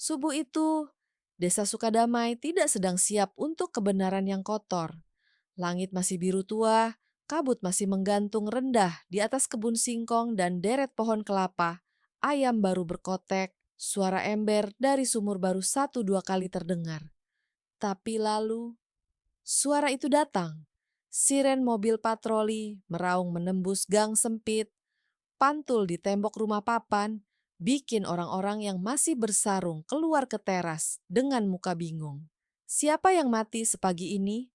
Subuh itu, Desa Sukadamai tidak sedang siap untuk kebenaran yang kotor. Langit masih biru tua, kabut masih menggantung rendah di atas kebun singkong dan deret pohon kelapa. Ayam baru berkotek, suara ember dari sumur baru satu dua kali terdengar. Tapi lalu, suara itu datang. Siren mobil patroli meraung menembus gang sempit, pantul di tembok rumah papan, bikin orang-orang yang masih bersarung keluar ke teras dengan muka bingung. Siapa yang mati sepagi ini?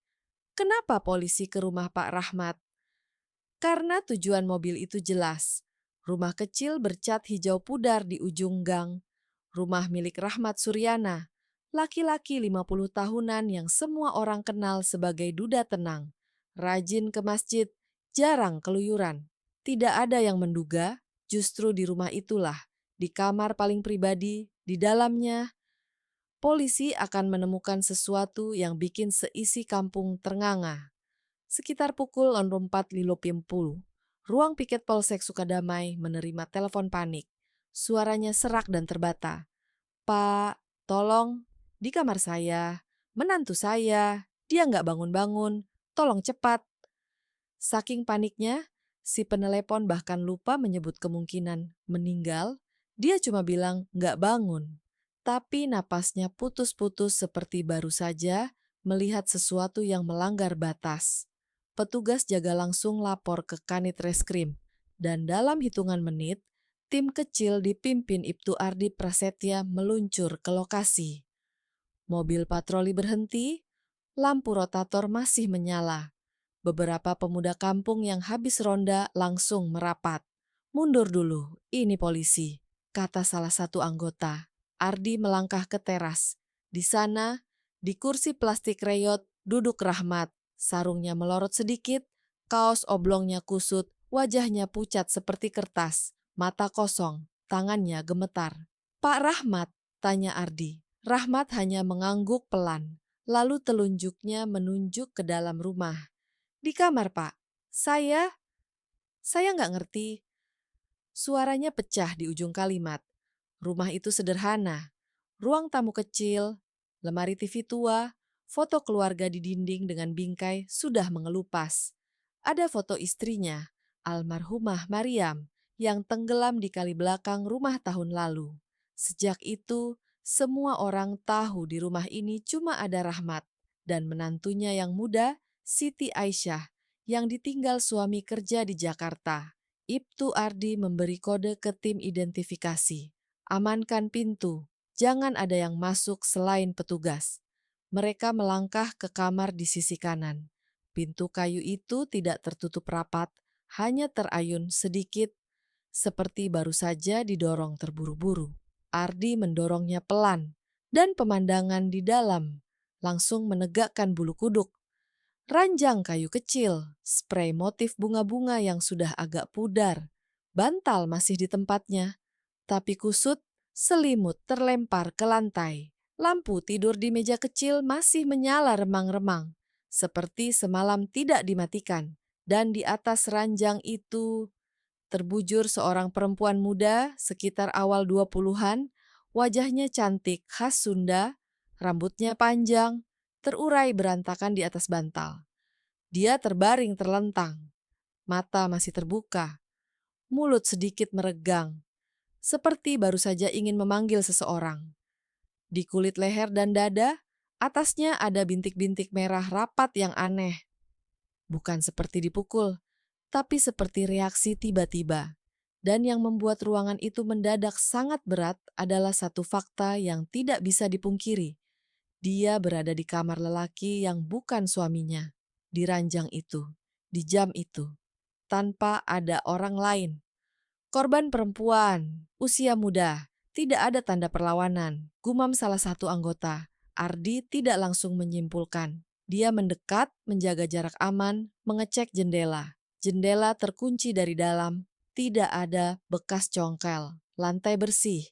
Kenapa polisi ke rumah Pak Rahmat? Karena tujuan mobil itu jelas. Rumah kecil bercat hijau pudar di ujung gang. Rumah milik Rahmat Suryana, laki-laki 50 tahunan yang semua orang kenal sebagai duda tenang. Rajin ke masjid, jarang keluyuran. Tidak ada yang menduga, justru di rumah itulah, di kamar paling pribadi, di dalamnya, polisi akan menemukan sesuatu yang bikin seisi kampung ternganga. Sekitar pukul 04.50, ruang piket Polsek Sukadamai menerima telepon panik. Suaranya serak dan terbata. Pak, tolong, di kamar saya, menantu saya, dia nggak bangun-bangun, tolong cepat. Saking paniknya, si penelepon bahkan lupa menyebut kemungkinan meninggal, dia cuma bilang nggak bangun. Tapi napasnya putus-putus seperti baru saja melihat sesuatu yang melanggar batas. Petugas jaga langsung lapor ke Kanit Reskrim, dan dalam hitungan menit, tim kecil dipimpin Ibtu Ardi Prasetya meluncur ke lokasi. Mobil patroli berhenti, lampu rotator masih menyala. Beberapa pemuda kampung yang habis ronda langsung merapat. "Mundur dulu, ini polisi," kata salah satu anggota. Ardi melangkah ke teras. Di sana, di kursi plastik reyot, duduk Rahmat. Sarungnya melorot sedikit, kaos oblongnya kusut, wajahnya pucat seperti kertas, mata kosong, tangannya gemetar. "Pak Rahmat?" tanya Ardi. Rahmat hanya mengangguk pelan, lalu telunjuknya menunjuk ke dalam rumah. "Di kamar, Pak. Saya nggak ngerti." Suaranya pecah di ujung kalimat. Rumah itu sederhana. Ruang tamu kecil, lemari TV tua, foto keluarga di dinding dengan bingkai sudah mengelupas. Ada foto istrinya, almarhumah Mariam, yang tenggelam di kali belakang rumah tahun lalu. Sejak itu, semua orang tahu di rumah ini cuma ada Rahmat dan menantunya yang muda, Siti Aisyah, yang ditinggal suami kerja di Jakarta. Ibtu Ardi memberi kode ke tim identifikasi. "Amankan pintu, jangan ada yang masuk selain petugas." Mereka melangkah ke kamar di sisi kanan. Pintu kayu itu tidak tertutup rapat, hanya terayun sedikit, seperti baru saja didorong terburu-buru. Ardi mendorongnya pelan, dan pemandangan di dalam langsung menegakkan bulu kuduk. Ranjang kayu kecil, sprei motif bunga-bunga yang sudah agak pudar, bantal masih di tempatnya, tapi kusut, selimut terlempar ke lantai. Lampu tidur di meja kecil masih menyala remang-remang, seperti semalam tidak dimatikan. Dan di atas ranjang itu terbujur seorang perempuan muda sekitar awal 20-an, wajahnya cantik khas Sunda, rambutnya panjang, terurai berantakan di atas bantal. Dia terbaring terlentang, mata masih terbuka, mulut sedikit meregang, seperti baru saja ingin memanggil seseorang. Di kulit leher dan dada, atasnya ada bintik-bintik merah rapat yang aneh. Bukan seperti dipukul, tapi seperti reaksi tiba-tiba. Dan yang membuat ruangan itu mendadak sangat berat adalah satu fakta yang tidak bisa dipungkiri. Dia berada di kamar lelaki yang bukan suaminya, di ranjang itu, di jam itu, tanpa ada orang lain. Korban perempuan, usia muda, tidak ada tanda perlawanan, gumam salah satu anggota. Ardi tidak langsung menyimpulkan. Dia mendekat, menjaga jarak aman, mengecek jendela. Jendela terkunci dari dalam, tidak ada bekas congkel. Lantai bersih,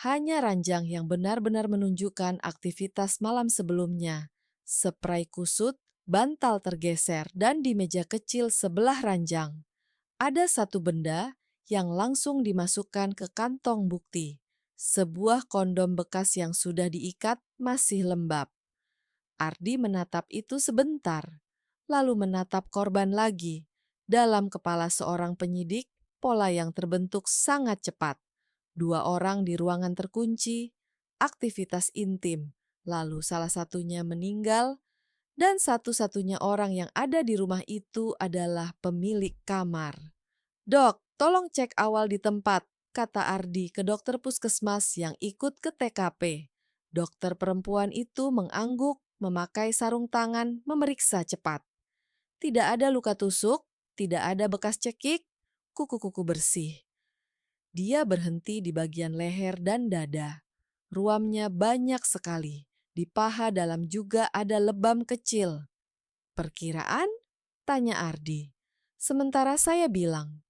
hanya ranjang yang benar-benar menunjukkan aktivitas malam sebelumnya. Spray kusut, bantal tergeser, dan di meja kecil sebelah ranjang ada satu benda yang langsung dimasukkan ke kantong bukti. Sebuah kondom bekas yang sudah diikat masih lembab. Ardi menatap itu sebentar, lalu menatap korban lagi. Dalam kepala seorang penyidik, pola yang terbentuk sangat cepat. Dua orang di ruangan terkunci, aktivitas intim, lalu salah satunya meninggal, dan satu-satunya orang yang ada di rumah itu adalah pemilik kamar. "Dok, tolong cek awal di tempat," kata Ardi ke dokter puskesmas yang ikut ke TKP. Dokter perempuan itu mengangguk, memakai sarung tangan, memeriksa cepat. Tidak ada luka tusuk, tidak ada bekas cekik, kuku-kuku bersih. Dia berhenti di bagian leher dan dada. Ruamnya banyak sekali. Di paha dalam juga ada lebam kecil. "Perkiraan?" tanya Ardi. Sementara saya bilang,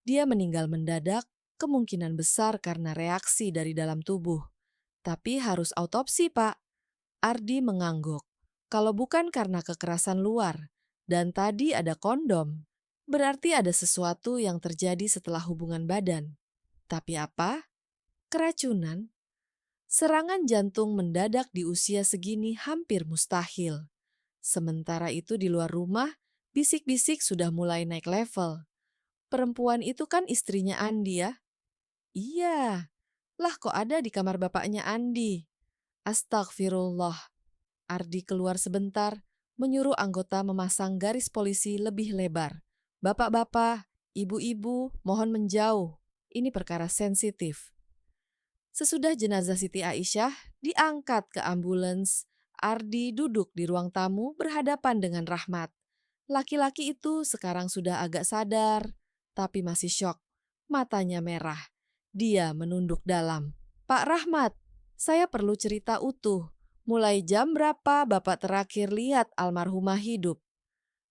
dia meninggal mendadak, kemungkinan besar karena reaksi dari dalam tubuh. Tapi harus autopsi, Pak. Ardi mengangguk. Kalau bukan karena kekerasan luar, dan tadi ada kondom, berarti ada sesuatu yang terjadi setelah hubungan badan. Tapi apa? Keracunan? Serangan jantung mendadak di usia segini hampir mustahil. Sementara itu di luar rumah, bisik-bisik sudah mulai naik level. "Perempuan itu kan istrinya Andi ya?" "Iya." "Lah kok ada di kamar bapaknya Andi?" "Astagfirullah." Ardi keluar sebentar, menyuruh anggota memasang garis polisi lebih lebar. "Bapak-bapak, ibu-ibu, mohon menjauh. Ini perkara sensitif." Sesudah jenazah Siti Aisyah diangkat ke ambulans, Ardi duduk di ruang tamu berhadapan dengan Rahmat. Laki-laki itu sekarang sudah agak sadar, tapi masih syok. Matanya merah. Dia menunduk dalam. "Pak Rahmat, saya perlu cerita utuh. Mulai jam berapa Bapak terakhir lihat almarhumah hidup?"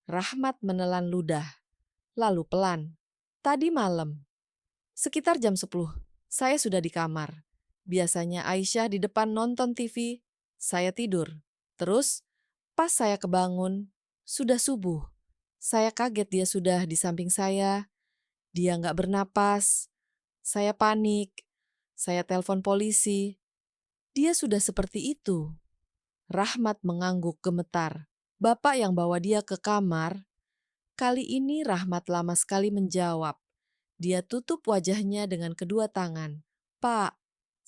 Rahmat menelan ludah, lalu pelan. "Tadi malam, sekitar jam 10, saya sudah di kamar. Biasanya Aisyah di depan nonton TV, saya tidur. Terus, pas saya kebangun, sudah subuh. Saya kaget dia sudah di samping saya, dia nggak bernapas. Saya panik, saya telepon polisi. Dia sudah seperti itu." Rahmat mengangguk gemetar. "Bapak yang bawa dia ke kamar?" Kali ini Rahmat lama sekali menjawab. Dia tutup wajahnya dengan kedua tangan. "Pak,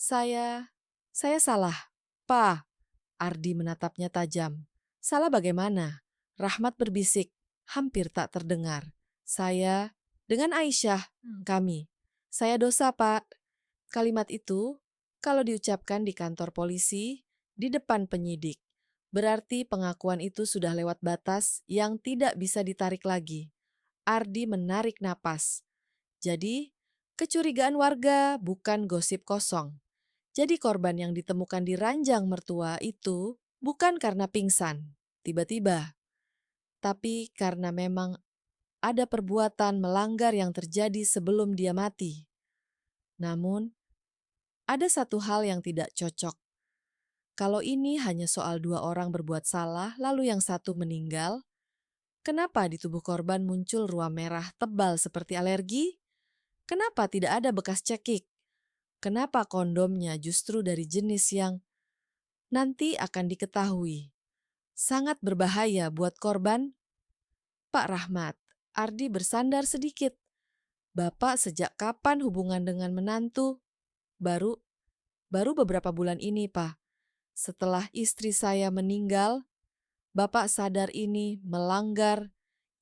saya salah. Pak." Ardi menatapnya tajam. "Salah bagaimana?" Rahmat berbisik, hampir tak terdengar. "Saya, dengan Aisyah, kami. Saya dosa, Pak." Kalimat itu, kalau diucapkan di kantor polisi, di depan penyidik, berarti pengakuan itu sudah lewat batas yang tidak bisa ditarik lagi. Ardi menarik napas. Jadi, kecurigaan warga bukan gosip kosong. Jadi korban yang ditemukan di ranjang mertua itu bukan karena pingsan, tiba-tiba, tapi karena memang ada perbuatan melanggar yang terjadi sebelum dia mati. Namun, ada satu hal yang tidak cocok. Kalau ini hanya soal dua orang berbuat salah lalu yang satu meninggal, kenapa di tubuh korban muncul ruam merah tebal seperti alergi? Kenapa tidak ada bekas cekik? Kenapa kondomnya justru dari jenis yang nanti akan diketahui sangat berbahaya buat korban? "Pak Rahmat," Ardi bersandar sedikit. "Bapak sejak kapan hubungan dengan menantu?" Baru, baru beberapa bulan ini, Pak. Setelah istri saya meninggal, Bapak sadar ini melanggar."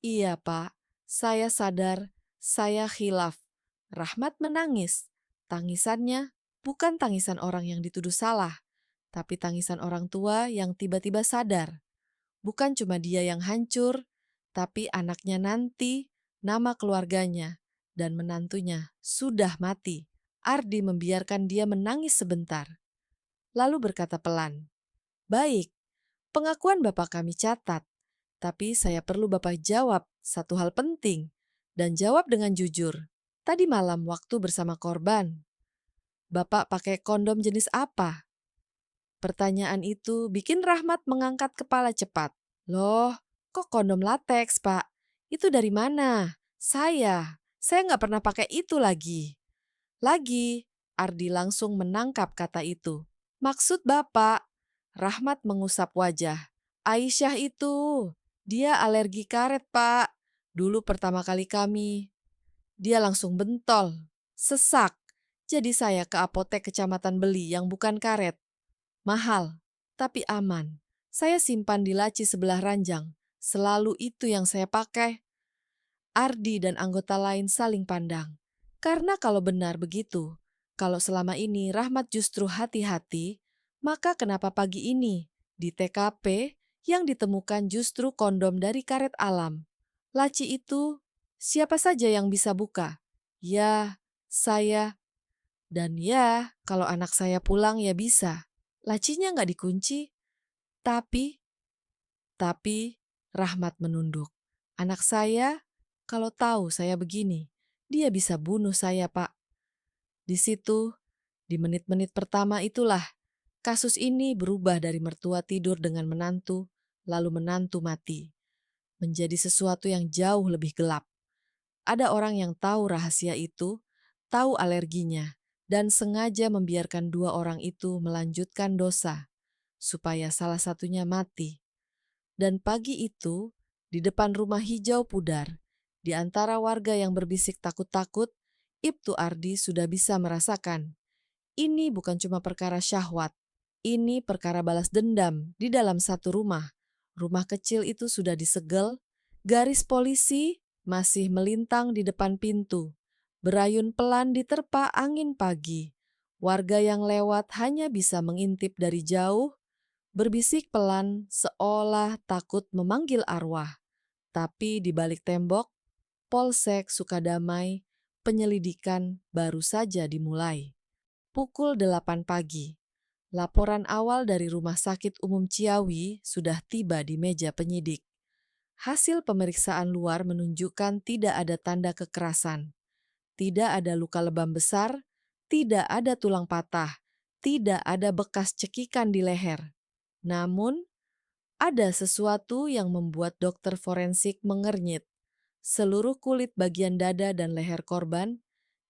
"Iya, Pak. Saya sadar, saya khilaf." Rahmat menangis. Tangisannya bukan tangisan orang yang dituduh salah, tapi tangisan orang tua yang tiba-tiba sadar. Bukan cuma dia yang hancur, tapi anaknya nanti, nama keluarganya, dan menantunya sudah mati. Ardi membiarkan dia menangis sebentar, lalu berkata pelan, "Baik, pengakuan Bapak kami catat, tapi saya perlu Bapak jawab satu hal penting, dan jawab dengan jujur. Tadi malam waktu bersama korban, Bapak pakai kondom jenis apa?" Pertanyaan itu bikin Rahmat mengangkat kepala cepat. "Loh, kok kondom lateks, Pak? Itu dari mana?" Saya nggak pernah pakai itu lagi." "Lagi?" Ardi langsung menangkap kata itu. Maksud Bapak? Rahmat mengusap wajah. Aisyah itu, dia alergi karet, Pak. Dulu pertama kali kami. Dia langsung bentol, sesak. Jadi saya ke apotek kecamatan beli yang bukan karet. Mahal, tapi aman. Saya simpan di laci sebelah ranjang. Selalu itu yang saya pakai. Ardi dan anggota lain saling pandang. Karena kalau benar begitu, kalau selama ini Rahmat justru hati-hati, maka kenapa pagi ini di TKP yang ditemukan justru kondom dari karet alam? Laci itu siapa saja yang bisa buka? Ya, saya. Dan ya, kalau anak saya pulang ya bisa. Lacinya nggak dikunci. Tapi Rahmat menunduk. Anak saya, kalau tahu saya begini, dia bisa bunuh saya, Pak. Di situ, di menit-menit pertama itulah, kasus ini berubah dari mertua tidur dengan menantu, lalu menantu mati, menjadi sesuatu yang jauh lebih gelap. Ada orang yang tahu rahasia itu, tahu alerginya, dan sengaja membiarkan dua orang itu melanjutkan dosa, supaya salah satunya mati. Dan pagi itu, di depan rumah hijau pudar, di antara warga yang berbisik takut-takut, Ibtu Ardi sudah bisa merasakan. Ini bukan cuma perkara syahwat, ini perkara balas dendam di dalam satu rumah. Rumah kecil itu sudah disegel, garis polisi masih melintang di depan pintu. Berayun pelan diterpa angin pagi. Warga yang lewat hanya bisa mengintip dari jauh, berbisik pelan seolah takut memanggil arwah. Tapi di balik tembok, Polsek Sukadamai, penyelidikan baru saja dimulai. Pukul 8 pagi, laporan awal dari Rumah Sakit Umum Ciawi sudah tiba di meja penyidik. Hasil pemeriksaan luar menunjukkan tidak ada tanda kekerasan, tidak ada luka lebam besar, tidak ada tulang patah, tidak ada bekas cekikan di leher. Namun, ada sesuatu yang membuat dokter forensik mengernyit. Seluruh kulit bagian dada dan leher korban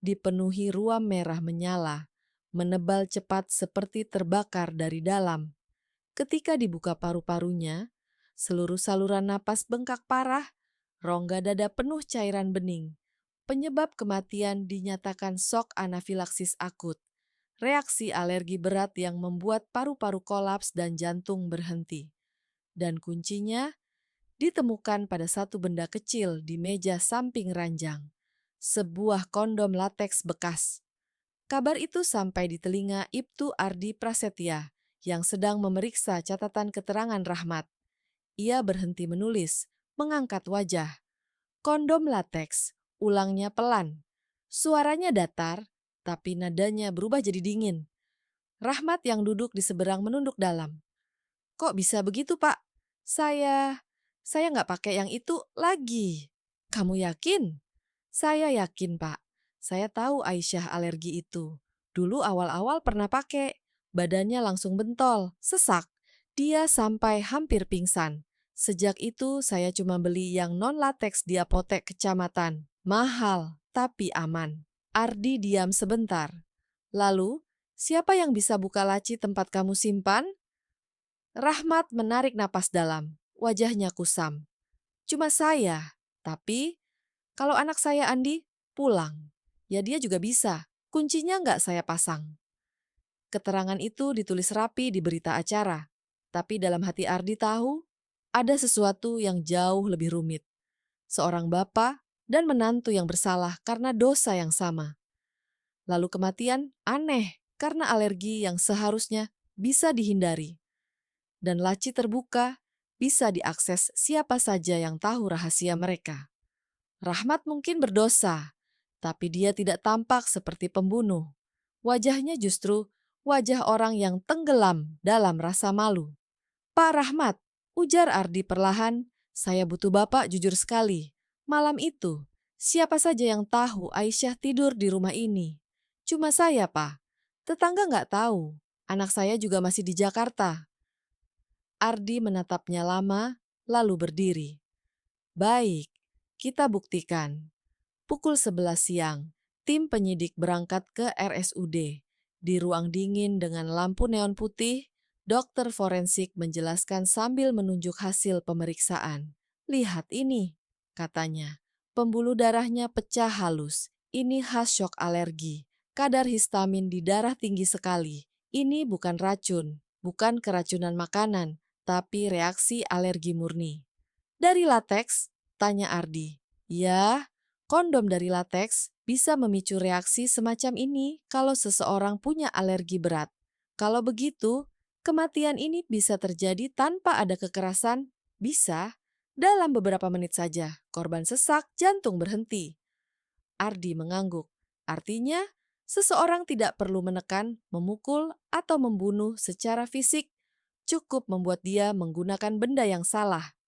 dipenuhi ruam merah menyala, menebal cepat seperti terbakar dari dalam. Ketika dibuka paru-parunya, seluruh saluran napas bengkak parah, rongga dada penuh cairan bening. Penyebab kematian dinyatakan shock anafilaksis akut, reaksi alergi berat yang membuat paru-paru kolaps dan jantung berhenti. Dan kuncinya ditemukan pada satu benda kecil di meja samping ranjang, sebuah kondom lateks bekas. Kabar itu sampai di telinga Ibtu Ardi Prasetya yang sedang memeriksa catatan keterangan Rahmat. Ia berhenti menulis, mengangkat wajah. Kondom lateks, ulangnya pelan. Suaranya datar, tapi nadanya berubah jadi dingin. Rahmat yang duduk di seberang menunduk dalam. Kok bisa begitu, Pak? Saya nggak pakai yang itu lagi. Kamu yakin? Saya yakin, Pak. Saya tahu Aisyah alergi itu. Dulu awal-awal pernah pakai. Badannya langsung bentol, sesak. Dia sampai hampir pingsan. Sejak itu saya cuma beli yang non-lateks di apotek kecamatan. Mahal, tapi aman. Ardi diam sebentar. Lalu, siapa yang bisa buka laci tempat kamu simpan? Rahmat menarik napas dalam. Wajahnya kusam. Cuma saya, tapi kalau anak saya Andi pulang, ya dia juga bisa. Kuncinya nggak saya pasang. Keterangan itu ditulis rapi di berita acara. Tapi dalam hati Ardi tahu, ada sesuatu yang jauh lebih rumit. Seorang bapak dan menantu yang bersalah karena dosa yang sama. Lalu kematian aneh karena alergi yang seharusnya bisa dihindari. Dan laci terbuka bisa diakses siapa saja yang tahu rahasia mereka. Rahmat mungkin berdosa, tapi dia tidak tampak seperti pembunuh. Wajahnya justru wajah orang yang tenggelam dalam rasa malu. Pak Rahmat, ujar Ardi perlahan, saya butuh Bapak jujur sekali. Malam itu, siapa saja yang tahu Aisyah tidur di rumah ini? Cuma saya, Pak. Tetangga nggak tahu. Anak saya juga masih di Jakarta. Ardi menatapnya lama, lalu berdiri. Baik, kita buktikan. Pukul 11 siang, Tim penyidik berangkat ke RSUD. Di ruang dingin dengan lampu neon putih, dokter forensik menjelaskan sambil menunjuk hasil pemeriksaan. Lihat ini, katanya. Pembuluh darahnya pecah halus. Ini khas shock alergi. Kadar histamin di darah tinggi sekali. Ini bukan racun, bukan keracunan makanan, tapi reaksi alergi murni. Dari lateks? Tanya Ardi. Ya, kondom dari lateks bisa memicu reaksi semacam ini kalau seseorang punya alergi berat. Kalau begitu, kematian ini bisa terjadi tanpa ada kekerasan? Bisa. Dalam beberapa menit saja, korban sesak, jantung berhenti. Ardi mengangguk. Artinya, seseorang tidak perlu menekan, memukul, atau membunuh secara fisik. Cukup membuat dia menggunakan benda yang salah.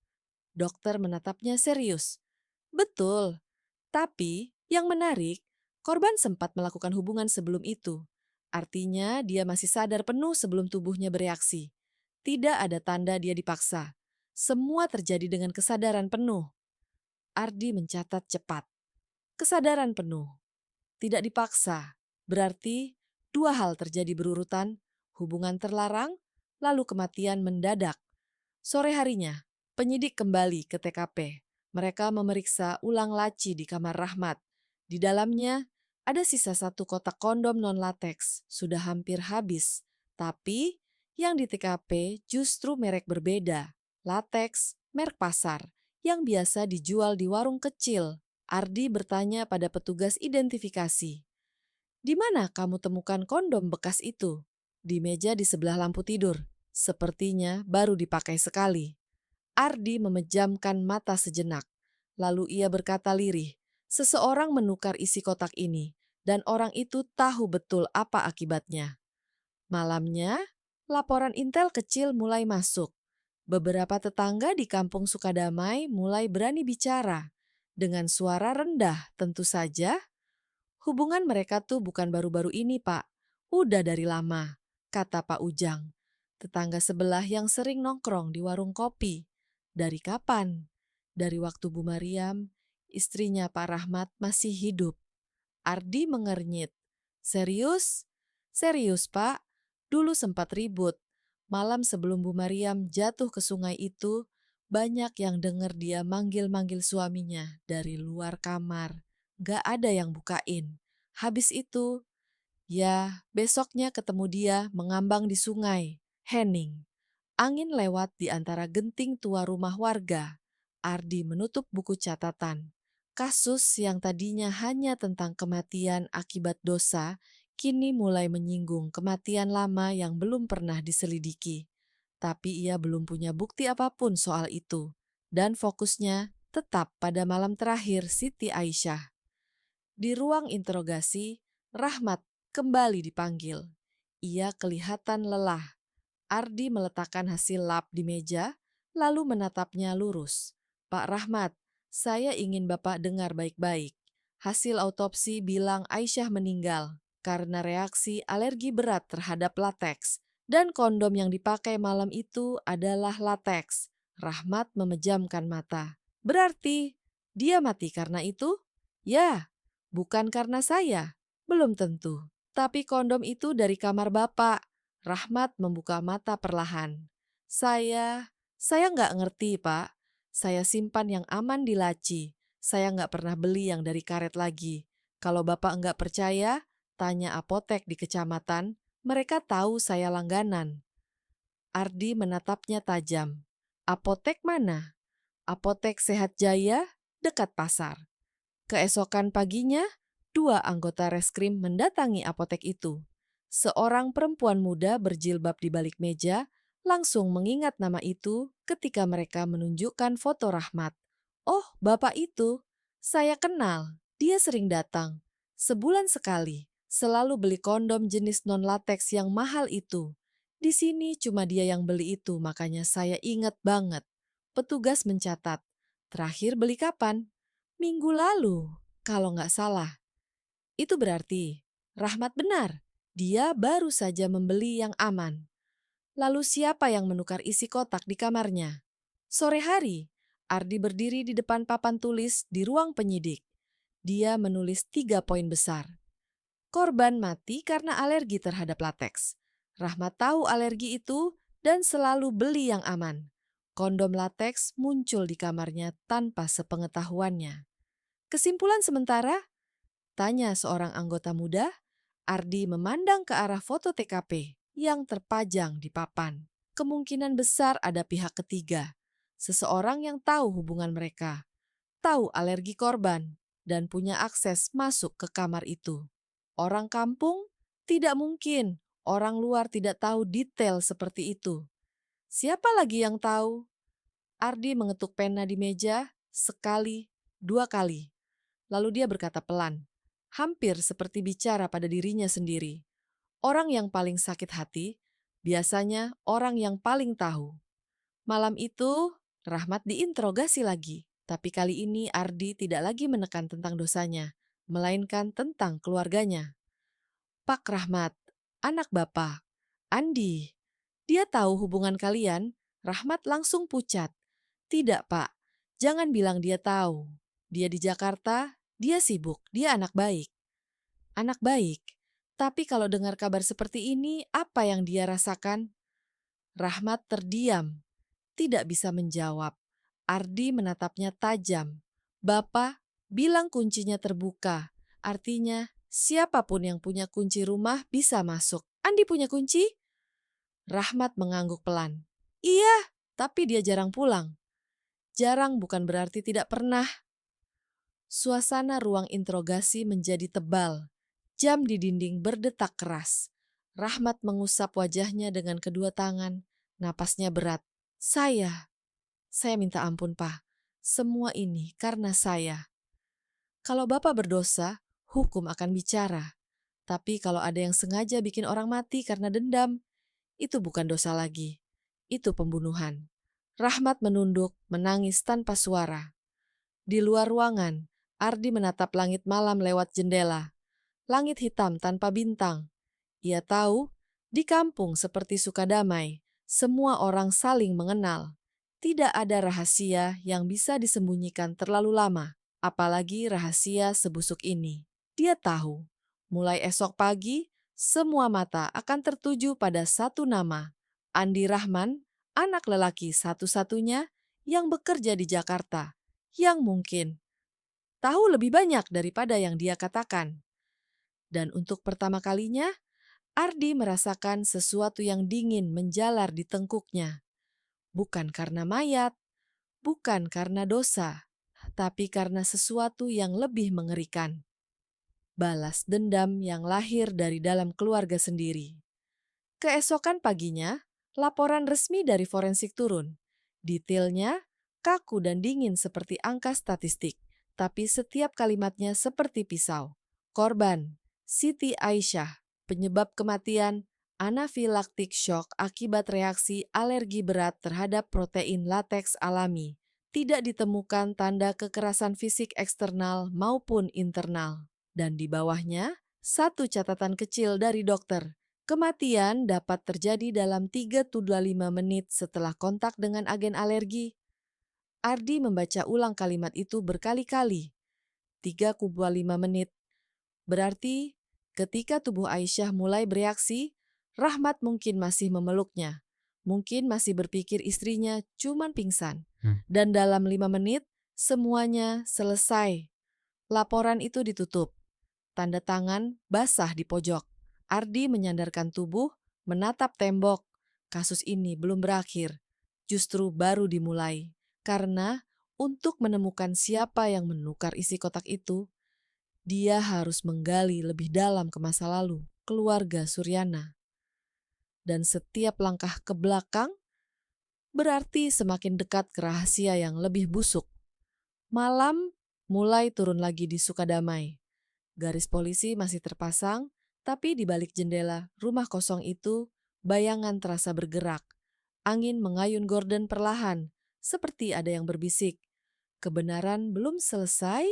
Dokter menatapnya serius. Betul, tapi yang menarik, korban sempat melakukan hubungan sebelum itu. Artinya dia masih sadar penuh sebelum tubuhnya bereaksi. Tidak ada tanda dia dipaksa. Semua terjadi dengan kesadaran penuh. Ardi mencatat cepat. Kesadaran penuh. Tidak dipaksa. Berarti dua hal terjadi berurutan, hubungan terlarang, lalu kematian mendadak. Sore harinya, penyidik kembali ke TKP. Mereka memeriksa ulang laci di kamar Rahmat. Di dalamnya, ada sisa satu kotak kondom non-lateks, sudah hampir habis. Tapi, yang di TKP justru merek berbeda. Lateks, merek pasar, yang biasa dijual di warung kecil. Ardi bertanya pada petugas identifikasi. Di mana kamu temukan kondom bekas itu? Di meja di sebelah lampu tidur. Sepertinya baru dipakai sekali. Ardi memejamkan mata sejenak. Lalu ia berkata lirih, seseorang menukar isi kotak ini, dan orang itu tahu betul apa akibatnya. Malamnya, laporan intel kecil mulai masuk. Beberapa tetangga di kampung Sukadamai mulai berani bicara. Dengan suara rendah tentu saja. Hubungan mereka tuh bukan baru-baru ini, Pak. Udah dari lama, kata Pak Ujang. Tetangga sebelah yang sering nongkrong di warung kopi. Dari kapan? Dari waktu Bu Mariam, istrinya Pak Rahmat masih hidup. Ardi mengernyit. Serius? Serius, Pak. Dulu sempat ribut. Malam sebelum Bu Mariam jatuh ke sungai itu, banyak yang dengar dia manggil-manggil suaminya dari luar kamar. Gak ada yang bukain. Habis itu, ya besoknya ketemu dia mengambang di sungai. Hening. Angin lewat di antara genting tua rumah warga. Ardi menutup buku catatan. Kasus yang tadinya hanya tentang kematian akibat dosa, kini mulai menyinggung kematian lama yang belum pernah diselidiki. Tapi ia belum punya bukti apapun soal itu. Dan fokusnya tetap pada malam terakhir Siti Aisyah. Di ruang interogasi, Rahmat kembali dipanggil. Ia kelihatan lelah. Ardi meletakkan hasil lab di meja, lalu menatapnya lurus. Pak Rahmat, saya ingin Bapak dengar baik-baik. Hasil autopsi bilang Aisyah meninggal karena reaksi alergi berat terhadap lateks. Dan kondom yang dipakai malam itu adalah lateks. Rahmat memejamkan mata. Berarti dia mati karena itu? Ya, bukan karena saya. Belum tentu. Tapi kondom itu dari kamar Bapak. Rahmat membuka mata perlahan. Saya nggak ngerti, Pak. Saya simpan yang aman di laci. Saya nggak pernah beli yang dari karet lagi. Kalau Bapak nggak percaya, tanya apotek di kecamatan. Mereka tahu saya langganan. Ardi menatapnya tajam. Apotek mana? Apotek Sehat Jaya, dekat pasar. Keesokan paginya, dua anggota reskrim mendatangi apotek itu. Seorang perempuan muda berjilbab di balik meja langsung mengingat nama itu ketika mereka menunjukkan foto Rahmat. Oh, bapak itu. Saya kenal. Dia sering datang. Sebulan sekali. Selalu beli kondom jenis non-lateks yang mahal itu. Di sini cuma dia yang beli itu, makanya saya ingat banget. Petugas mencatat. Terakhir beli kapan? Minggu lalu, kalau nggak salah. Itu berarti Rahmat benar. Dia baru saja membeli yang aman. Lalu siapa yang menukar isi kotak di kamarnya? Sore hari, Ardi berdiri di depan papan tulis di ruang penyidik. Dia menulis 3 poin besar. Korban mati karena alergi terhadap lateks. Rahmat tahu alergi itu dan selalu beli yang aman. Kondom lateks muncul di kamarnya tanpa sepengetahuannya. Kesimpulan sementara, tanya seorang anggota muda. Ardi memandang ke arah foto TKP yang terpajang di papan. Kemungkinan besar ada pihak ketiga, seseorang yang tahu hubungan mereka, tahu alergi korban, dan punya akses masuk ke kamar itu. Orang kampung? Tidak mungkin. Orang luar tidak tahu detail seperti itu. Siapa lagi yang tahu? Ardi mengetuk pena di meja sekali, 2 kali. Lalu dia berkata pelan, hampir seperti bicara pada dirinya sendiri. Orang yang paling sakit hati, biasanya orang yang paling tahu. Malam itu, Rahmat diinterogasi lagi. Tapi kali ini Ardi tidak lagi menekan tentang dosanya, melainkan tentang keluarganya. Pak Rahmat, anak Bapak, Andi, dia tahu hubungan kalian? Rahmat langsung pucat. Tidak, Pak. Jangan bilang dia tahu. Dia di Jakarta, dia sibuk, dia anak baik. Anak baik? Tapi kalau dengar kabar seperti ini, apa yang dia rasakan? Rahmat terdiam, tidak bisa menjawab. Ardi menatapnya tajam. Bapak bilang kuncinya terbuka. Artinya, siapapun yang punya kunci rumah bisa masuk. Andi punya kunci? Rahmat mengangguk pelan. Iya, tapi dia jarang pulang. Jarang bukan berarti tidak pernah. Suasana ruang interogasi menjadi tebal. Jam di dinding berdetak keras. Rahmat mengusap wajahnya dengan kedua tangan. Napasnya berat. Saya minta ampun, Pak. Semua ini karena saya. Kalau Bapak berdosa, hukum akan bicara. Tapi kalau ada yang sengaja bikin orang mati karena dendam, itu bukan dosa lagi. Itu pembunuhan. Rahmat menunduk, menangis tanpa suara. Di luar ruangan, Ardi menatap langit malam lewat jendela. Langit hitam tanpa bintang. Ia tahu, di kampung seperti Sukadamai, semua orang saling mengenal. Tidak ada rahasia yang bisa disembunyikan terlalu lama, apalagi rahasia sebusuk ini. Dia tahu, mulai esok pagi, semua mata akan tertuju pada satu nama, Andi Rahman, anak lelaki satu-satunya yang bekerja di Jakarta, yang mungkin tahu lebih banyak daripada yang dia katakan. Dan untuk pertama kalinya, Ardi merasakan sesuatu yang dingin menjalar di tengkuknya. Bukan karena mayat, bukan karena dosa, tapi karena sesuatu yang lebih mengerikan. Balas dendam yang lahir dari dalam keluarga sendiri. Keesokan paginya, laporan resmi dari forensik turun. Detailnya kaku dan dingin seperti angka statistik, tapi setiap kalimatnya seperti pisau. Korban, Siti Aisyah. Penyebab kematian, anafilaktik shock akibat reaksi alergi berat terhadap protein lateks alami. Tidak ditemukan tanda kekerasan fisik eksternal maupun internal. Dan di bawahnya, satu catatan kecil dari dokter. Kematian dapat terjadi dalam 3-5 menit setelah kontak dengan agen alergi. Ardi membaca ulang kalimat itu berkali-kali. 3-5 menit. Berarti ketika tubuh Aisyah mulai bereaksi, Rahmat mungkin masih memeluknya. Mungkin masih berpikir istrinya cuman pingsan. Dan dalam 5 menit, semuanya selesai. Laporan itu ditutup. Tanda tangan basah di pojok. Ardi menyandarkan tubuh, menatap tembok. Kasus ini belum berakhir, justru baru dimulai. Karena untuk menemukan siapa yang menukar isi kotak itu, dia harus menggali lebih dalam ke masa lalu, keluarga Suryana. Dan setiap langkah ke belakang berarti semakin dekat ke rahasia yang lebih busuk. Malam mulai turun lagi di Sukadamai. Garis polisi masih terpasang, tapi di balik jendela rumah kosong itu, bayangan terasa bergerak. Angin mengayun gorden perlahan, seperti ada yang berbisik. Kebenaran belum selesai.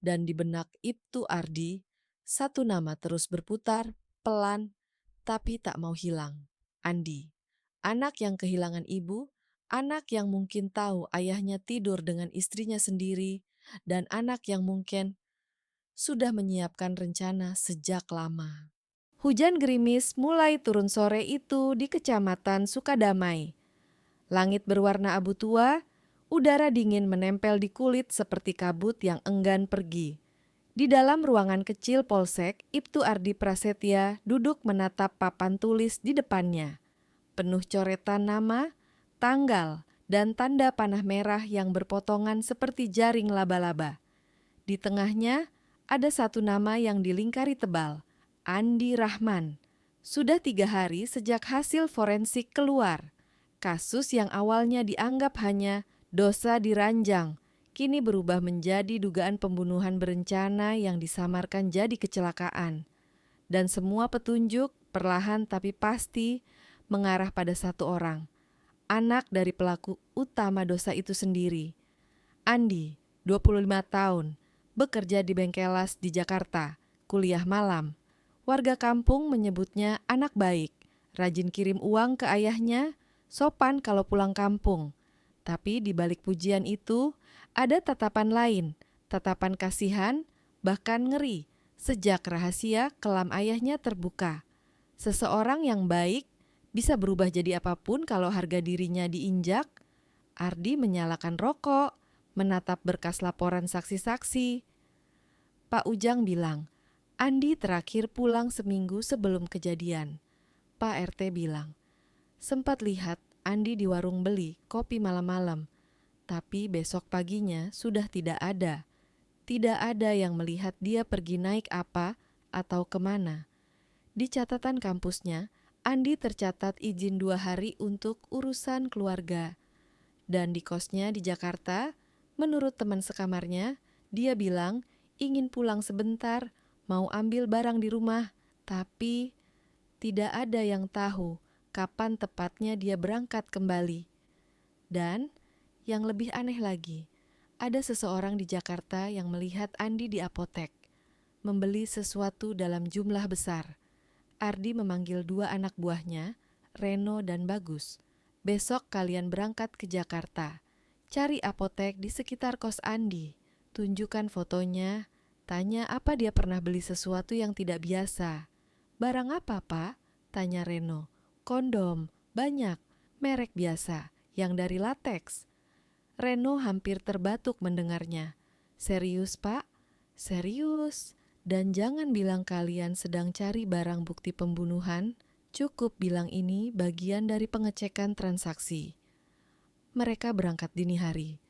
Dan di benak Ibtu Ardi, satu nama terus berputar, pelan, tapi tak mau hilang. Andi, anak yang kehilangan ibu, anak yang mungkin tahu ayahnya tidur dengan istrinya sendiri, dan anak yang mungkin sudah menyiapkan rencana sejak lama. Hujan gerimis mulai turun sore itu di Kecamatan Sukadamai. Langit berwarna abu tua, udara dingin menempel di kulit seperti kabut yang enggan pergi. Di dalam ruangan kecil Polsek, Ibtu Ardi Prasetya duduk menatap papan tulis di depannya. Penuh coretan nama, tanggal, dan tanda panah merah yang berpotongan seperti jaring laba-laba. Di tengahnya ada satu nama yang dilingkari tebal, Andi Rahman. Sudah 3 hari sejak hasil forensik keluar. Kasus yang awalnya dianggap hanya dosa diranjang, kini berubah menjadi dugaan pembunuhan berencana yang disamarkan jadi kecelakaan. Dan semua petunjuk perlahan tapi pasti mengarah pada satu orang, anak dari pelaku utama dosa itu sendiri. Andi, 25 tahun, bekerja di Bengkelas di Jakarta, kuliah malam. Warga kampung menyebutnya anak baik, rajin kirim uang ke ayahnya, sopan kalau pulang kampung. Tapi di balik pujian itu, ada tatapan lain, tatapan kasihan, bahkan ngeri, sejak rahasia kelam ayahnya terbuka. Seseorang yang baik bisa berubah jadi apapun kalau harga dirinya diinjak. Ardi menyalakan rokok, menatap berkas laporan saksi-saksi. Pak Ujang bilang, Andi terakhir pulang seminggu sebelum kejadian. Pak RT bilang, sempat lihat Andi di warung beli kopi malam-malam, tapi besok paginya sudah tidak ada. Tidak ada yang melihat dia pergi naik apa atau kemana. Di catatan kampusnya, Andi tercatat izin 2 hari untuk urusan keluarga. Dan di kosnya di Jakarta, menurut teman sekamarnya, dia bilang ingin pulang sebentar, mau ambil barang di rumah, tapi tidak ada yang tahu kapan tepatnya dia berangkat kembali. Dan yang lebih aneh lagi, ada seseorang di Jakarta yang melihat Andi di apotek, membeli sesuatu dalam jumlah besar. Ardi memanggil 2 anak buahnya, Reno dan Bagus. Besok kalian berangkat ke Jakarta. Cari apotek di sekitar kos Andi. Tunjukkan fotonya. Tanya apa dia pernah beli sesuatu yang tidak biasa. Barang apa, Pak? Tanya Reno. Kondom, banyak, merek biasa, yang dari lateks. Reno hampir terbatuk mendengarnya. Serius, Pak? Serius. Dan jangan bilang kalian sedang cari barang bukti pembunuhan. Cukup bilang ini bagian dari pengecekan transaksi. Mereka berangkat dini hari.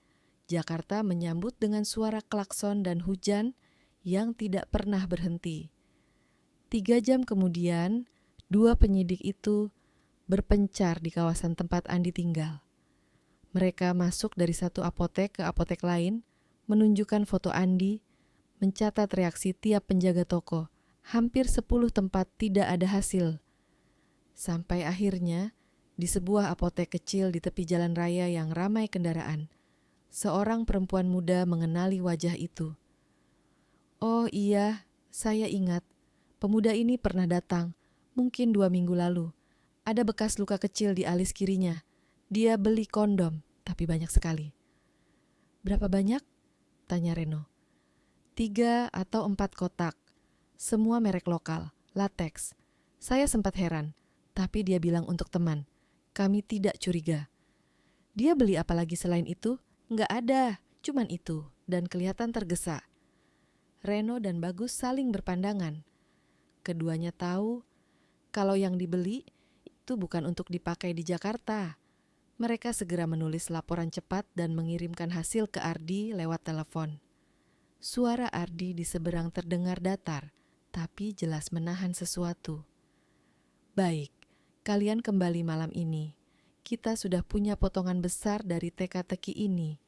Jakarta menyambut dengan suara klakson dan hujan yang tidak pernah berhenti. 3 jam kemudian, 2 penyidik itu berpencar di kawasan tempat Andi tinggal. Mereka masuk dari satu apotek ke apotek lain, menunjukkan foto Andi, mencatat reaksi tiap penjaga toko. Hampir 10 tempat tidak ada hasil. Sampai akhirnya, di sebuah apotek kecil di tepi jalan raya yang ramai kendaraan, seorang perempuan muda mengenali wajah itu. Oh iya, saya ingat. Pemuda ini pernah datang, mungkin 2 minggu lalu. Ada bekas luka kecil di alis kirinya. Dia beli kondom, tapi banyak sekali. Berapa banyak? Tanya Reno. 3 atau 4 kotak. Semua merek lokal, lateks. Saya sempat heran, tapi dia bilang untuk teman. Kami tidak curiga. Dia beli apa lagi selain itu? Nggak ada, cuman itu. Dan kelihatan tergesa. Reno dan Bagus saling berpandangan. Keduanya tahu kalau yang dibeli itu bukan untuk dipakai di Jakarta. Mereka segera menulis laporan cepat dan mengirimkan hasil ke Ardi lewat telepon. Suara Ardi di seberang terdengar datar, tapi jelas menahan sesuatu. Baik, kalian kembali malam ini. Kita sudah punya potongan besar dari teka-teki ini.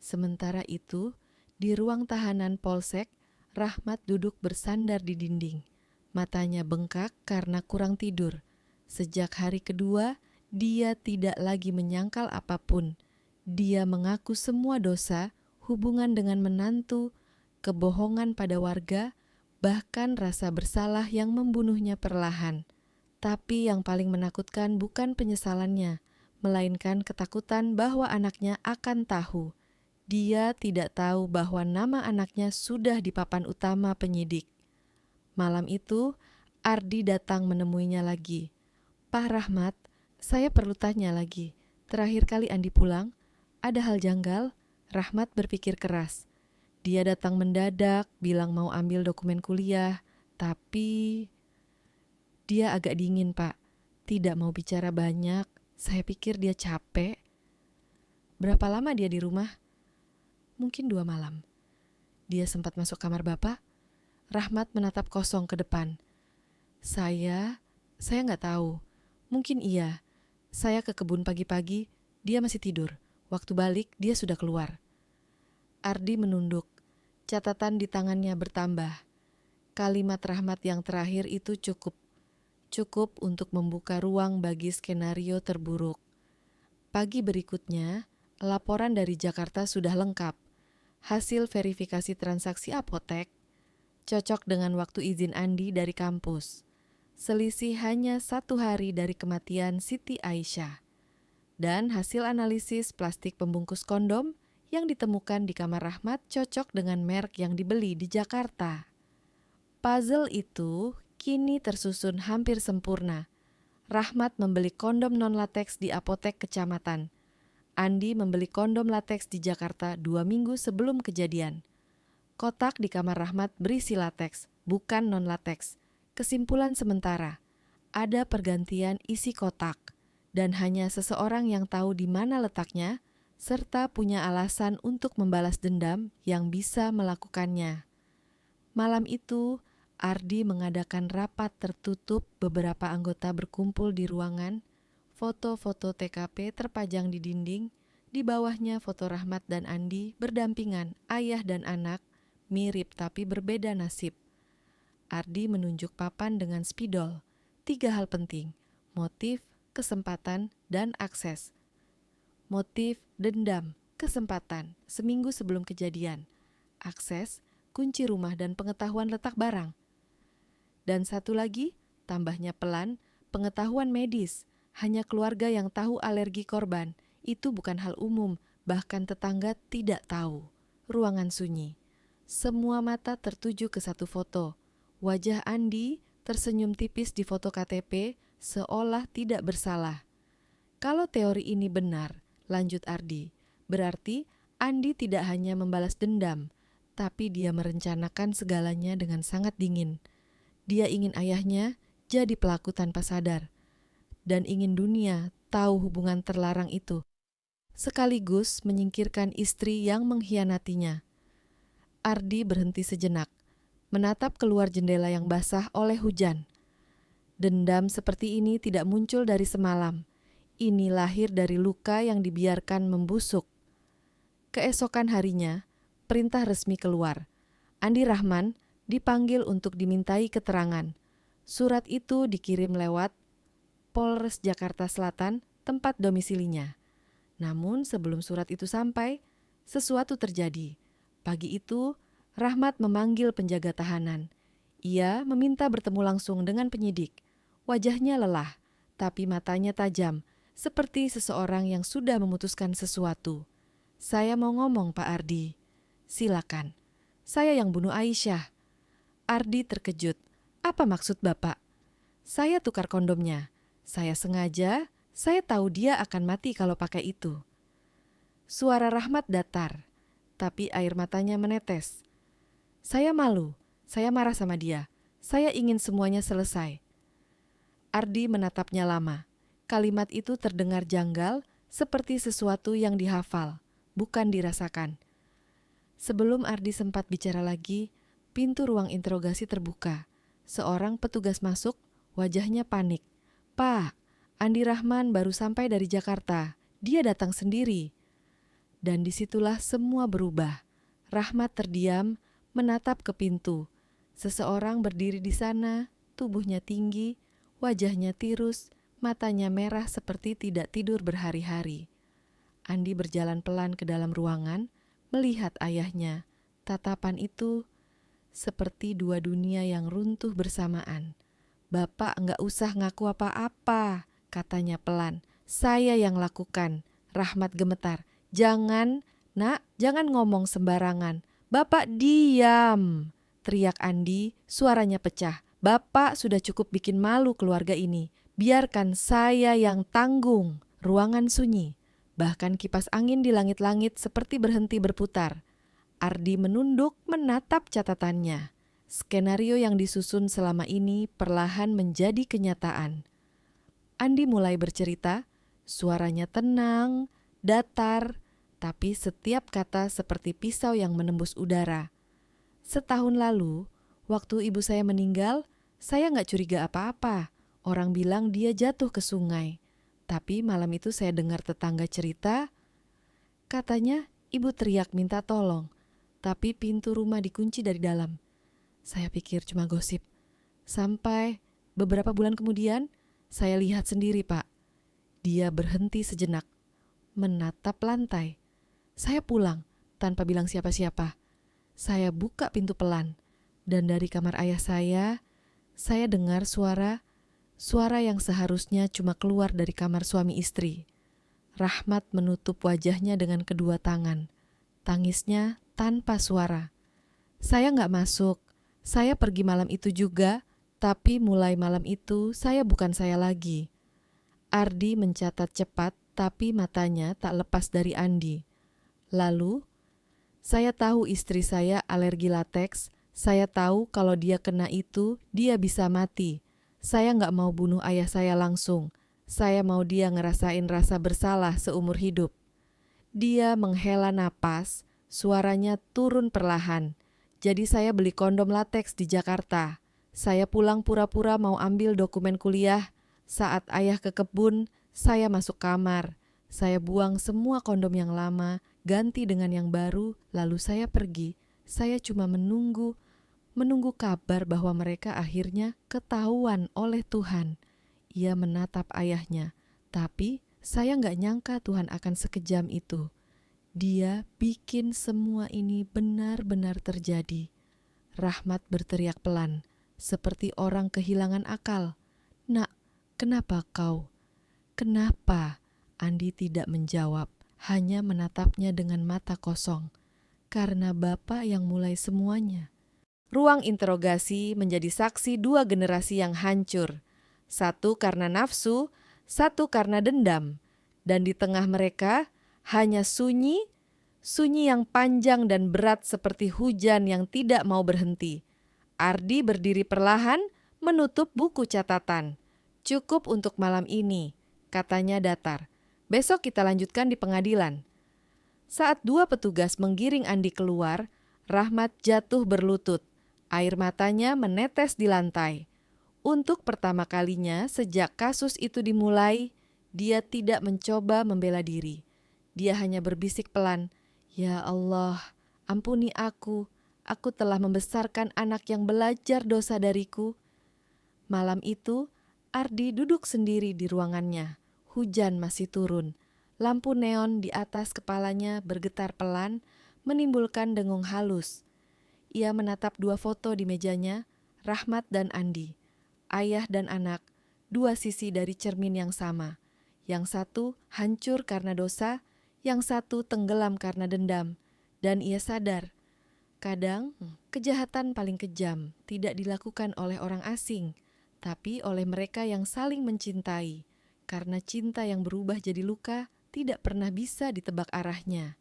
Sementara itu, di ruang tahanan Polsek, Rahmat duduk bersandar di dinding. Matanya bengkak karena kurang tidur. Sejak hari kedua, dia tidak lagi menyangkal apapun. Dia mengaku semua dosa, hubungan dengan menantu, kebohongan pada warga, bahkan rasa bersalah yang membunuhnya perlahan. Tapi yang paling menakutkan bukan penyesalannya, melainkan ketakutan bahwa anaknya akan tahu. Dia tidak tahu bahwa nama anaknya sudah di papan utama penyidik. Malam itu, Ardi datang menemuinya lagi. "Pak Rahmat, saya perlu tanya lagi. Terakhir kali Andi pulang, ada hal janggal?" Rahmat berpikir keras. Dia datang mendadak, bilang mau ambil dokumen kuliah. Tapi dia agak dingin, Pak. Tidak mau bicara banyak. Saya pikir dia capek. Berapa lama dia di rumah? Mungkin 2 malam. Dia sempat masuk kamar Bapak. Rahmat menatap kosong ke depan. Saya nggak tahu. Mungkin iya. Saya ke kebun pagi-pagi, dia masih tidur. Waktu balik, dia sudah keluar. Ardi menunduk. Catatan di tangannya bertambah. Kalimat Rahmat yang terakhir itu cukup. Cukup untuk membuka ruang bagi skenario terburuk. Pagi berikutnya, laporan dari Jakarta sudah lengkap. Hasil verifikasi transaksi apotek cocok dengan waktu izin Andi dari kampus. Selisih hanya 1 hari dari kematian Siti Aisyah. Dan hasil analisis plastik pembungkus kondom yang ditemukan di kamar Rahmat cocok dengan merek yang dibeli di Jakarta. Puzzle itu kini tersusun hampir sempurna. Rahmat membeli kondom non-lateks di apotek kecamatan. Andi membeli kondom lateks di Jakarta 2 minggu sebelum kejadian. Kotak di kamar Rahmat berisi lateks, bukan non-lateks. Kesimpulan sementara, ada pergantian isi kotak, dan hanya seseorang yang tahu di mana letaknya, serta punya alasan untuk membalas dendam yang bisa melakukannya. Malam itu, Ardi mengadakan rapat tertutup, beberapa anggota berkumpul di ruangan, foto-foto TKP terpajang di dinding, di bawahnya foto Rahmat dan Andi berdampingan, ayah dan anak, mirip tapi berbeda nasib. Ardi menunjuk papan dengan spidol. 3 hal penting, motif, kesempatan, dan akses. Motif, dendam, kesempatan, seminggu sebelum kejadian. Akses, kunci rumah dan pengetahuan letak barang. Dan satu lagi, tambahnya pelan, pengetahuan medis. Hanya keluarga yang tahu alergi korban. Itu bukan hal umum, bahkan tetangga tidak tahu. Ruangan sunyi. Semua mata tertuju ke satu foto. Wajah Andi tersenyum tipis di foto KTP, seolah tidak bersalah. Kalau teori ini benar, lanjut Ardi, berarti Andi tidak hanya membalas dendam, tapi dia merencanakan segalanya dengan sangat dingin. Dia ingin ayahnya jadi pelaku tanpa sadar, dan ingin dunia tahu hubungan terlarang itu, sekaligus menyingkirkan istri yang mengkhianatinya. Ardi berhenti sejenak, menatap keluar jendela yang basah oleh hujan. Dendam seperti ini tidak muncul dari semalam. Ini lahir dari luka yang dibiarkan membusuk. Keesokan harinya, perintah resmi keluar. Andi Rahman dipanggil untuk dimintai keterangan. Surat itu dikirim lewat Polres Jakarta Selatan, tempat domisilinya. Namun sebelum surat itu sampai, sesuatu terjadi. Pagi itu, Rahmat memanggil penjaga tahanan. Ia meminta bertemu langsung dengan penyidik. Wajahnya lelah, tapi matanya tajam, seperti seseorang yang sudah memutuskan sesuatu. "Saya mau ngomong, Pak Ardi." "Silakan." "Saya yang bunuh Aisyah." Ardi terkejut. "Apa maksud Bapak?" "Saya tukar kondomnya. Saya sengaja, saya tahu dia akan mati kalau pakai itu." Suara Rahmat datar, tapi air matanya menetes. "Saya malu, saya marah sama dia. Saya ingin semuanya selesai." Ardi menatapnya lama. Kalimat itu terdengar janggal, seperti sesuatu yang dihafal, bukan dirasakan. Sebelum Ardi sempat bicara lagi, pintu ruang interogasi terbuka. Seorang petugas masuk, wajahnya panik. "Pak, Andi Rahman baru sampai dari Jakarta. Dia datang sendiri." Dan disitulah semua berubah. Rahmat terdiam, menatap ke pintu. Seseorang berdiri di sana, tubuhnya tinggi, wajahnya tirus, matanya merah seperti tidak tidur berhari-hari. Andi berjalan pelan ke dalam ruangan, melihat ayahnya. Tatapan itu seperti 2 dunia yang runtuh bersamaan. "Bapak nggak usah ngaku apa-apa," katanya pelan. "Saya yang lakukan." Rahmat gemetar. "Jangan "Nak, jangan ngomong sembarangan." "Bapak diam!" teriak Andi, suaranya pecah. "Bapak sudah cukup bikin malu keluarga ini. Biarkan saya yang tanggung." Ruangan sunyi. Bahkan kipas angin di langit-langit seperti berhenti berputar. Ardi menunduk menatap catatannya. Skenario yang disusun selama ini perlahan menjadi kenyataan. Andi mulai bercerita, suaranya tenang, datar, tapi setiap kata seperti pisau yang menembus udara. "Setahun lalu, waktu ibu saya meninggal, saya nggak curiga apa-apa. Orang bilang dia jatuh ke sungai. Tapi malam itu saya dengar tetangga cerita, katanya ibu teriak minta tolong, tapi pintu rumah dikunci dari dalam. Saya pikir cuma gosip. Sampai beberapa bulan kemudian, saya lihat sendiri, Pak. Dia berhenti sejenak, menatap lantai. Saya pulang tanpa bilang siapa-siapa. Saya buka pintu pelan, dan dari kamar ayah saya dengar suara yang seharusnya cuma keluar dari kamar suami istri. Rahmat menutup wajahnya dengan kedua tangan. Tangisnya tanpa suara. Saya nggak masuk. Saya pergi malam itu juga, tapi mulai malam itu saya bukan saya lagi. Ardi mencatat cepat, tapi matanya tak lepas dari Andi. Lalu, saya tahu istri saya alergi lateks. Saya tahu kalau dia kena itu, dia bisa mati. Saya nggak mau bunuh ayah saya langsung. Saya mau dia ngerasain rasa bersalah seumur hidup. Dia menghela napas, suaranya turun perlahan. Jadi saya beli kondom lateks di Jakarta. Saya pulang pura-pura mau ambil dokumen kuliah. Saat ayah ke kebun, saya masuk kamar. Saya buang semua kondom yang lama, ganti dengan yang baru, lalu saya pergi. Saya cuma menunggu kabar bahwa mereka akhirnya ketahuan oleh Tuhan. Ia menatap ayahnya, tapi saya nggak nyangka Tuhan akan sekejam itu. Dia bikin semua ini benar-benar terjadi. Rahmat berteriak pelan, seperti orang kehilangan akal. "Nak, kenapa kau? Kenapa?" Andi tidak menjawab, hanya menatapnya dengan mata kosong. "Karena Bapak yang mulai semuanya." Ruang interogasi menjadi saksi dua generasi yang hancur. Satu karena nafsu, satu karena dendam. Dan di tengah mereka hanya sunyi yang panjang dan berat seperti hujan yang tidak mau berhenti. Ardi berdiri perlahan, menutup buku catatan. "Cukup untuk malam ini," katanya datar. "Besok kita lanjutkan di pengadilan." Saat dua petugas menggiring Andi keluar, Rahmat jatuh berlutut. Air matanya menetes di lantai. Untuk pertama kalinya sejak kasus itu dimulai, dia tidak mencoba membela diri. Dia hanya berbisik pelan, "Ya Allah, ampuni aku. Aku telah membesarkan anak yang belajar dosa dariku." Malam itu, Ardi duduk sendiri di ruangannya. Hujan masih turun. Lampu neon di atas kepalanya bergetar pelan, menimbulkan dengung halus. Ia menatap dua foto di mejanya, Rahmat dan Andi. Ayah dan anak, dua sisi dari cermin yang sama. Yang satu hancur karena dosa, yang satu tenggelam karena dendam. Dan ia sadar, kadang kejahatan paling kejam tidak dilakukan oleh orang asing, tapi oleh mereka yang saling mencintai. Karena cinta yang berubah jadi luka tidak pernah bisa ditebak arahnya.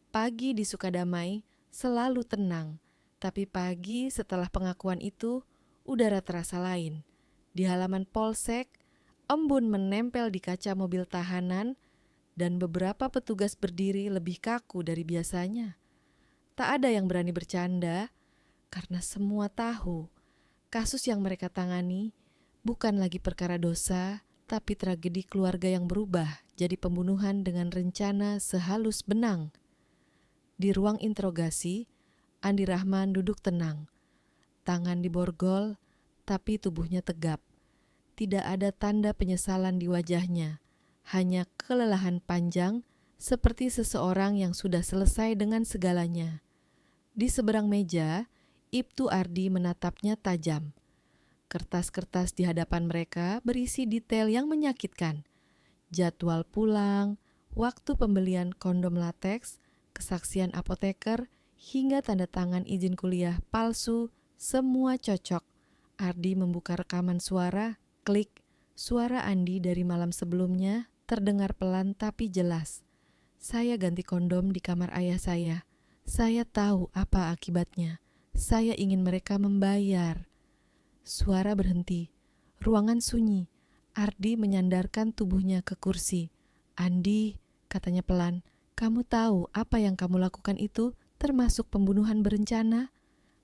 Pagi di Sukadamai selalu tenang, tapi pagi setelah pengakuan itu, udara terasa lain. Di halaman polsek, embun menempel di kaca mobil tahanan dan beberapa petugas berdiri lebih kaku dari biasanya. Tak ada yang berani bercanda karena semua tahu kasus yang mereka tangani bukan lagi perkara dosa, tapi tragedi keluarga yang berubah jadi pembunuhan dengan rencana sehalus benang. Di ruang interogasi, Andi Rahman duduk tenang. Tangan diborgol, tapi tubuhnya tegap. Tidak ada tanda penyesalan di wajahnya, hanya kelelahan panjang seperti seseorang yang sudah selesai dengan segalanya. Di seberang meja, Ibtu Ardi menatapnya tajam. Kertas-kertas di hadapan mereka berisi detail yang menyakitkan. Jadwal pulang, waktu pembelian kondom lateks, kesaksian apoteker, hingga tanda tangan izin kuliah palsu, semua cocok. Ardi membuka rekaman suara, klik, suara Andi dari malam sebelumnya terdengar pelan tapi jelas. Saya ganti kondom di kamar ayah saya. Saya tahu apa akibatnya. Saya ingin mereka membayar. Suara berhenti. Ruangan sunyi. Ardi menyandarkan tubuhnya ke kursi. Andi, katanya pelan, kamu tahu apa yang kamu lakukan itu termasuk pembunuhan berencana?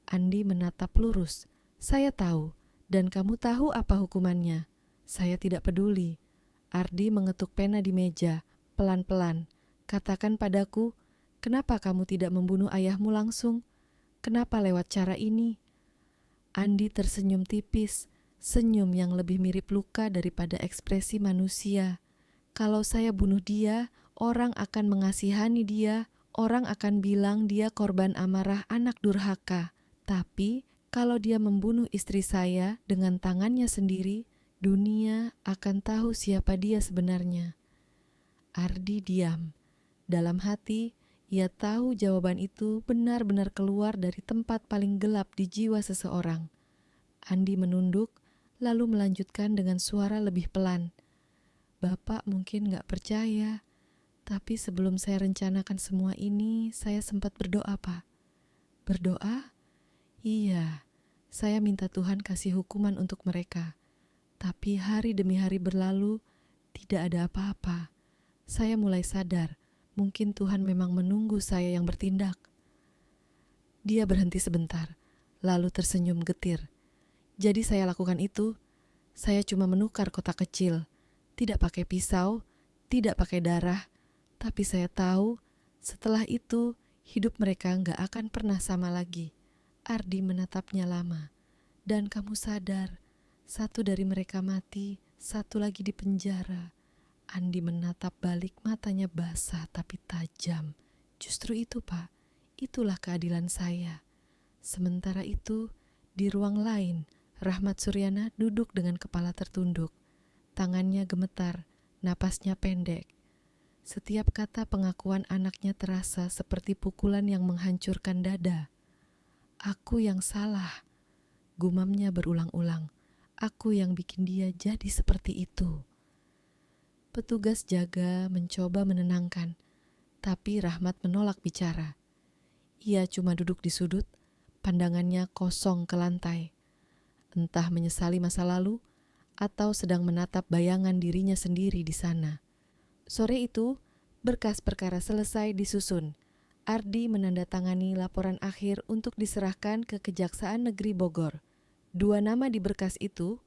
Andi menatap lurus. Saya tahu, dan kamu tahu apa hukumannya. Saya tidak peduli. Ardi mengetuk pena di meja, pelan-pelan. Katakan padaku, kenapa kamu tidak membunuh ayahmu langsung? Kenapa lewat cara ini? Andi tersenyum tipis, senyum yang lebih mirip luka daripada ekspresi manusia. Kalau saya bunuh dia, orang akan mengasihani dia, orang akan bilang dia korban amarah anak durhaka. Tapi, kalau dia membunuh istri saya dengan tangannya sendiri, dunia akan tahu siapa dia sebenarnya. Ardi diam. Dalam hati, ia tahu jawaban itu benar-benar keluar dari tempat paling gelap di jiwa seseorang. Andi menunduk, lalu melanjutkan dengan suara lebih pelan. Bapak mungkin gak percaya, tapi sebelum saya rencanakan semua ini, saya sempat berdoa, Pak. Berdoa? Iya, saya minta Tuhan kasih hukuman untuk mereka. Tapi hari demi hari berlalu, tidak ada apa-apa. Saya mulai sadar, mungkin Tuhan memang menunggu saya yang bertindak. Dia berhenti sebentar, lalu tersenyum getir. Jadi saya lakukan itu. Saya cuma menukar kotak kecil, tidak pakai pisau, tidak pakai darah. Tapi saya tahu, setelah itu, hidup mereka gak akan pernah sama lagi. Ardi menatapnya lama. Dan kamu sadar, satu dari mereka mati, satu lagi di penjara. Andi menatap balik, matanya basah tapi tajam. Justru itu, Pak. Itulah keadilan saya. Sementara itu, di ruang lain, Rahmat Suryana duduk dengan kepala tertunduk. Tangannya gemetar, napasnya pendek. Setiap kata pengakuan anaknya terasa seperti pukulan yang menghancurkan dada. Aku yang salah, gumamnya berulang-ulang. Aku yang bikin dia jadi seperti itu. Petugas jaga mencoba menenangkan, tapi Rahmat menolak bicara. Ia cuma duduk di sudut, pandangannya kosong ke lantai. Entah menyesali masa lalu, atau sedang menatap bayangan dirinya sendiri di sana. Sore itu, berkas perkara selesai disusun. Ardi menandatangani laporan akhir untuk diserahkan ke Kejaksaan Negeri Bogor. 2 nama di berkas itu,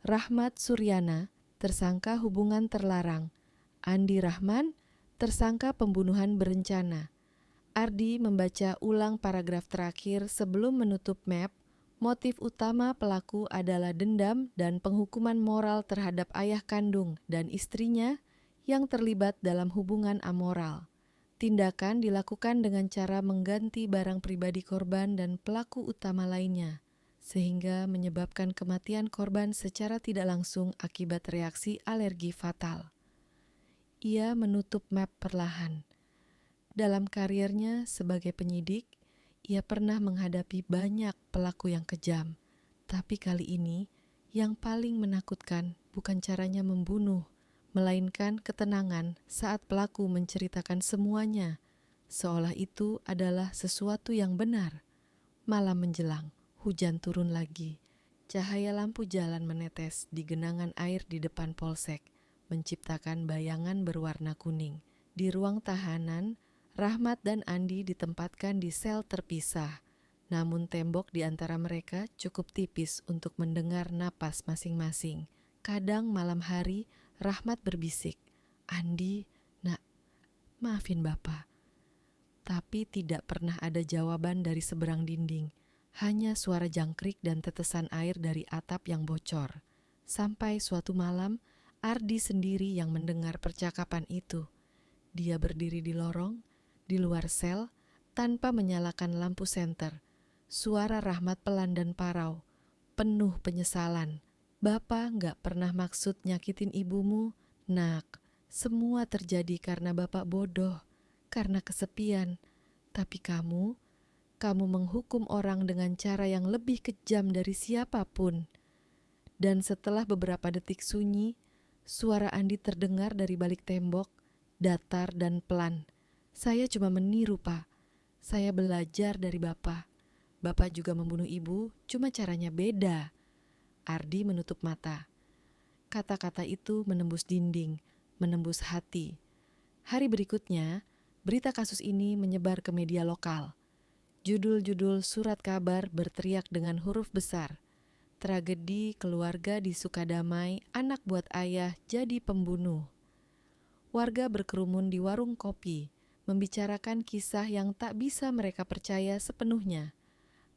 Rahmat Suryana, tersangka hubungan terlarang, Andi Rahman, tersangka pembunuhan berencana. Ardi membaca ulang paragraf terakhir sebelum menutup map. Motif utama pelaku adalah dendam dan penghukuman moral terhadap ayah kandung dan istrinya yang terlibat dalam hubungan amoral. Tindakan dilakukan dengan cara mengganti barang pribadi korban dan pelaku utama lainnya, sehingga menyebabkan kematian korban secara tidak langsung akibat reaksi alergi fatal. Ia menutup map perlahan. Dalam karirnya sebagai penyidik, ia pernah menghadapi banyak pelaku yang kejam. Tapi kali ini, yang paling menakutkan bukan caranya membunuh, melainkan ketenangan saat pelaku menceritakan semuanya, seolah itu adalah sesuatu yang benar. Malam menjelang, hujan turun lagi. Cahaya lampu jalan menetes di genangan air di depan polsek, menciptakan bayangan berwarna kuning. Di ruang tahanan, Rahmat dan Andi ditempatkan di sel terpisah. Namun tembok di antara mereka cukup tipis untuk mendengar napas masing-masing. Kadang malam hari, Rahmat berbisik, Andi, nak, maafin Bapak. Tapi tidak pernah ada jawaban dari seberang dinding. Hanya suara jangkrik dan tetesan air dari atap yang bocor. Sampai suatu malam, Ardi sendiri yang mendengar percakapan itu. Dia berdiri di lorong, di luar sel, tanpa menyalakan lampu senter. Suara Rahmat pelan dan parau, penuh penyesalan. Bapak gak pernah maksud nyakitin ibumu, nak. Semua terjadi karena Bapak bodoh, karena kesepian. Tapi kamu menghukum orang dengan cara yang lebih kejam dari siapapun. Dan setelah beberapa detik sunyi, suara Andi terdengar dari balik tembok, datar dan pelan. Saya cuma meniru, Pak. Saya belajar dari Bapak. Bapak juga membunuh ibu, cuma caranya beda. Ardi menutup mata. Kata-kata itu menembus dinding, menembus hati. Hari berikutnya, berita kasus ini menyebar ke media lokal. Judul-judul surat kabar berteriak dengan huruf besar. Tragedi keluarga di Sukadamai, anak buat ayah jadi pembunuh. Warga berkerumun di warung kopi, membicarakan kisah yang tak bisa mereka percaya sepenuhnya.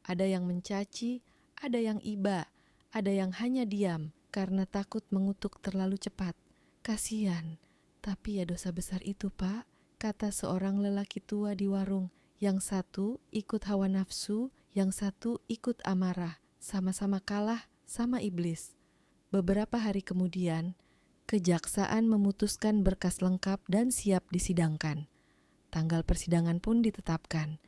Ada yang mencaci, ada yang iba, ada yang hanya diam karena takut mengutuk terlalu cepat. Kasihan, tapi ya dosa besar itu, Pak, kata seorang lelaki tua di warung. Yang satu ikut hawa nafsu, yang satu ikut amarah, sama-sama kalah sama iblis. Beberapa hari kemudian, kejaksaan memutuskan berkas lengkap dan siap disidangkan. Tanggal persidangan pun ditetapkan.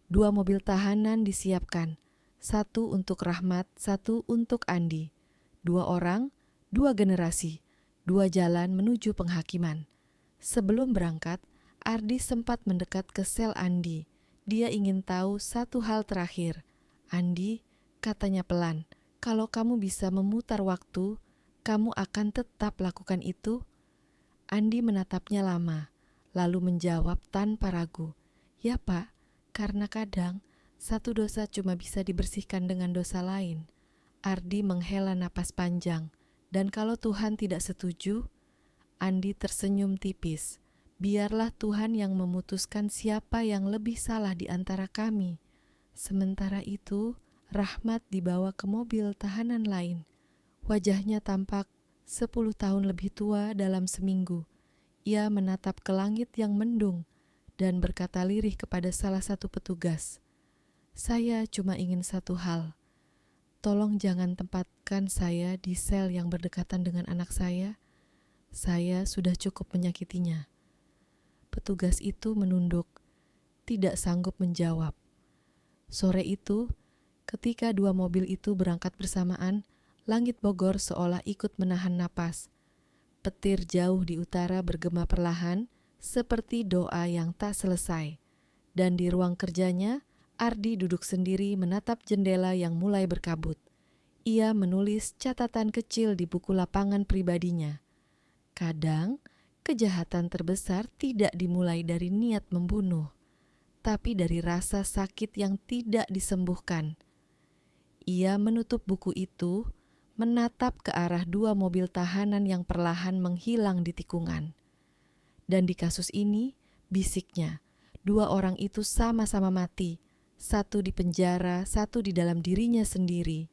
2 mobil tahanan disiapkan, 1 untuk Rahmat, 1 untuk Andi. 2 orang, 2 generasi, 2 jalan menuju penghakiman. Sebelum berangkat, Ardi sempat mendekat ke sel Andi. Dia ingin tahu satu hal terakhir. Andi, katanya pelan, kalau kamu bisa memutar waktu, kamu akan tetap lakukan itu? Andi menatapnya lama, lalu menjawab tanpa ragu, ya Pak, karena kadang satu dosa cuma bisa dibersihkan dengan dosa lain. Ardi menghela napas panjang, dan kalau Tuhan tidak setuju, Andi tersenyum tipis. Biarlah Tuhan yang memutuskan siapa yang lebih salah di antara kami. Sementara itu, Rahmat dibawa ke mobil tahanan lain. Wajahnya tampak 10 tahun lebih tua dalam seminggu. Ia menatap ke langit yang mendung dan berkata lirih kepada salah satu petugas, "Saya cuma ingin satu hal. Tolong jangan tempatkan saya di sel yang berdekatan dengan anak saya. Saya sudah cukup menyakitinya." Petugas itu menunduk, tidak sanggup menjawab. Sore itu, ketika 2 mobil itu berangkat bersamaan, langit Bogor seolah ikut menahan napas. Petir jauh di utara bergema perlahan, seperti doa yang tak selesai. Dan di ruang kerjanya, Ardi duduk sendiri menatap jendela yang mulai berkabut. Ia menulis catatan kecil di buku lapangan pribadinya. Kadang, kejahatan terbesar tidak dimulai dari niat membunuh, tapi dari rasa sakit yang tidak disembuhkan. Ia menutup buku itu, menatap ke arah 2 mobil tahanan yang perlahan menghilang di tikungan. Dan di kasus ini, bisiknya, 2 orang itu sama-sama mati, 1 di penjara, 1 di dalam dirinya sendiri.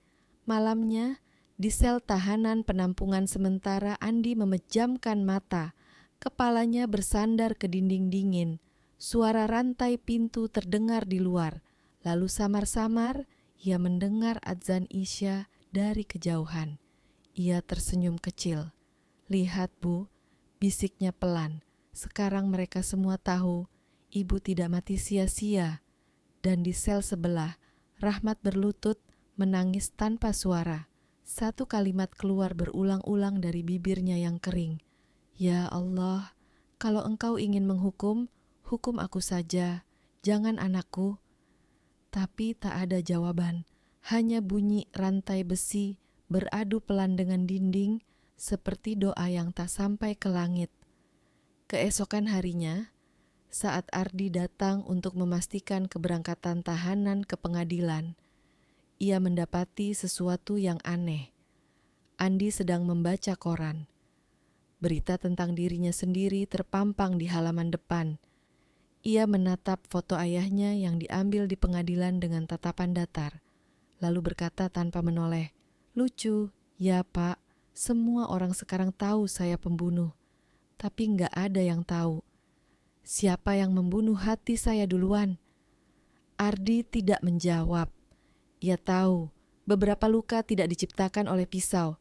Malamnya, di sel tahanan penampungan sementara, Andi memejamkan mata. Kepalanya bersandar ke dinding dingin. Suara rantai pintu terdengar di luar. Lalu samar-samar ia mendengar adzan Isya dari kejauhan. Ia tersenyum kecil. "Lihat Bu," bisiknya pelan. "Sekarang mereka semua tahu ibu tidak mati sia-sia." Dan di sel sebelah, Rahmat berlutut menangis tanpa suara. 1 kalimat keluar berulang-ulang dari bibirnya yang kering. "Ya Allah, kalau Engkau ingin menghukum, hukum aku saja, jangan anakku." Tapi tak ada jawaban, hanya bunyi rantai besi beradu pelan dengan dinding, seperti doa yang tak sampai ke langit. Keesokan harinya, saat Ardi datang untuk memastikan keberangkatan tahanan ke pengadilan, ia mendapati sesuatu yang aneh. Andi sedang membaca koran. Berita tentang dirinya sendiri terpampang di halaman depan. Ia menatap foto ayahnya yang diambil di pengadilan dengan tatapan datar, lalu berkata tanpa menoleh, "Lucu, ya Pak, semua orang sekarang tahu saya pembunuh, tapi nggak ada yang tahu siapa yang membunuh hati saya duluan." Ardi tidak menjawab. Ia tahu beberapa luka tidak diciptakan oleh pisau,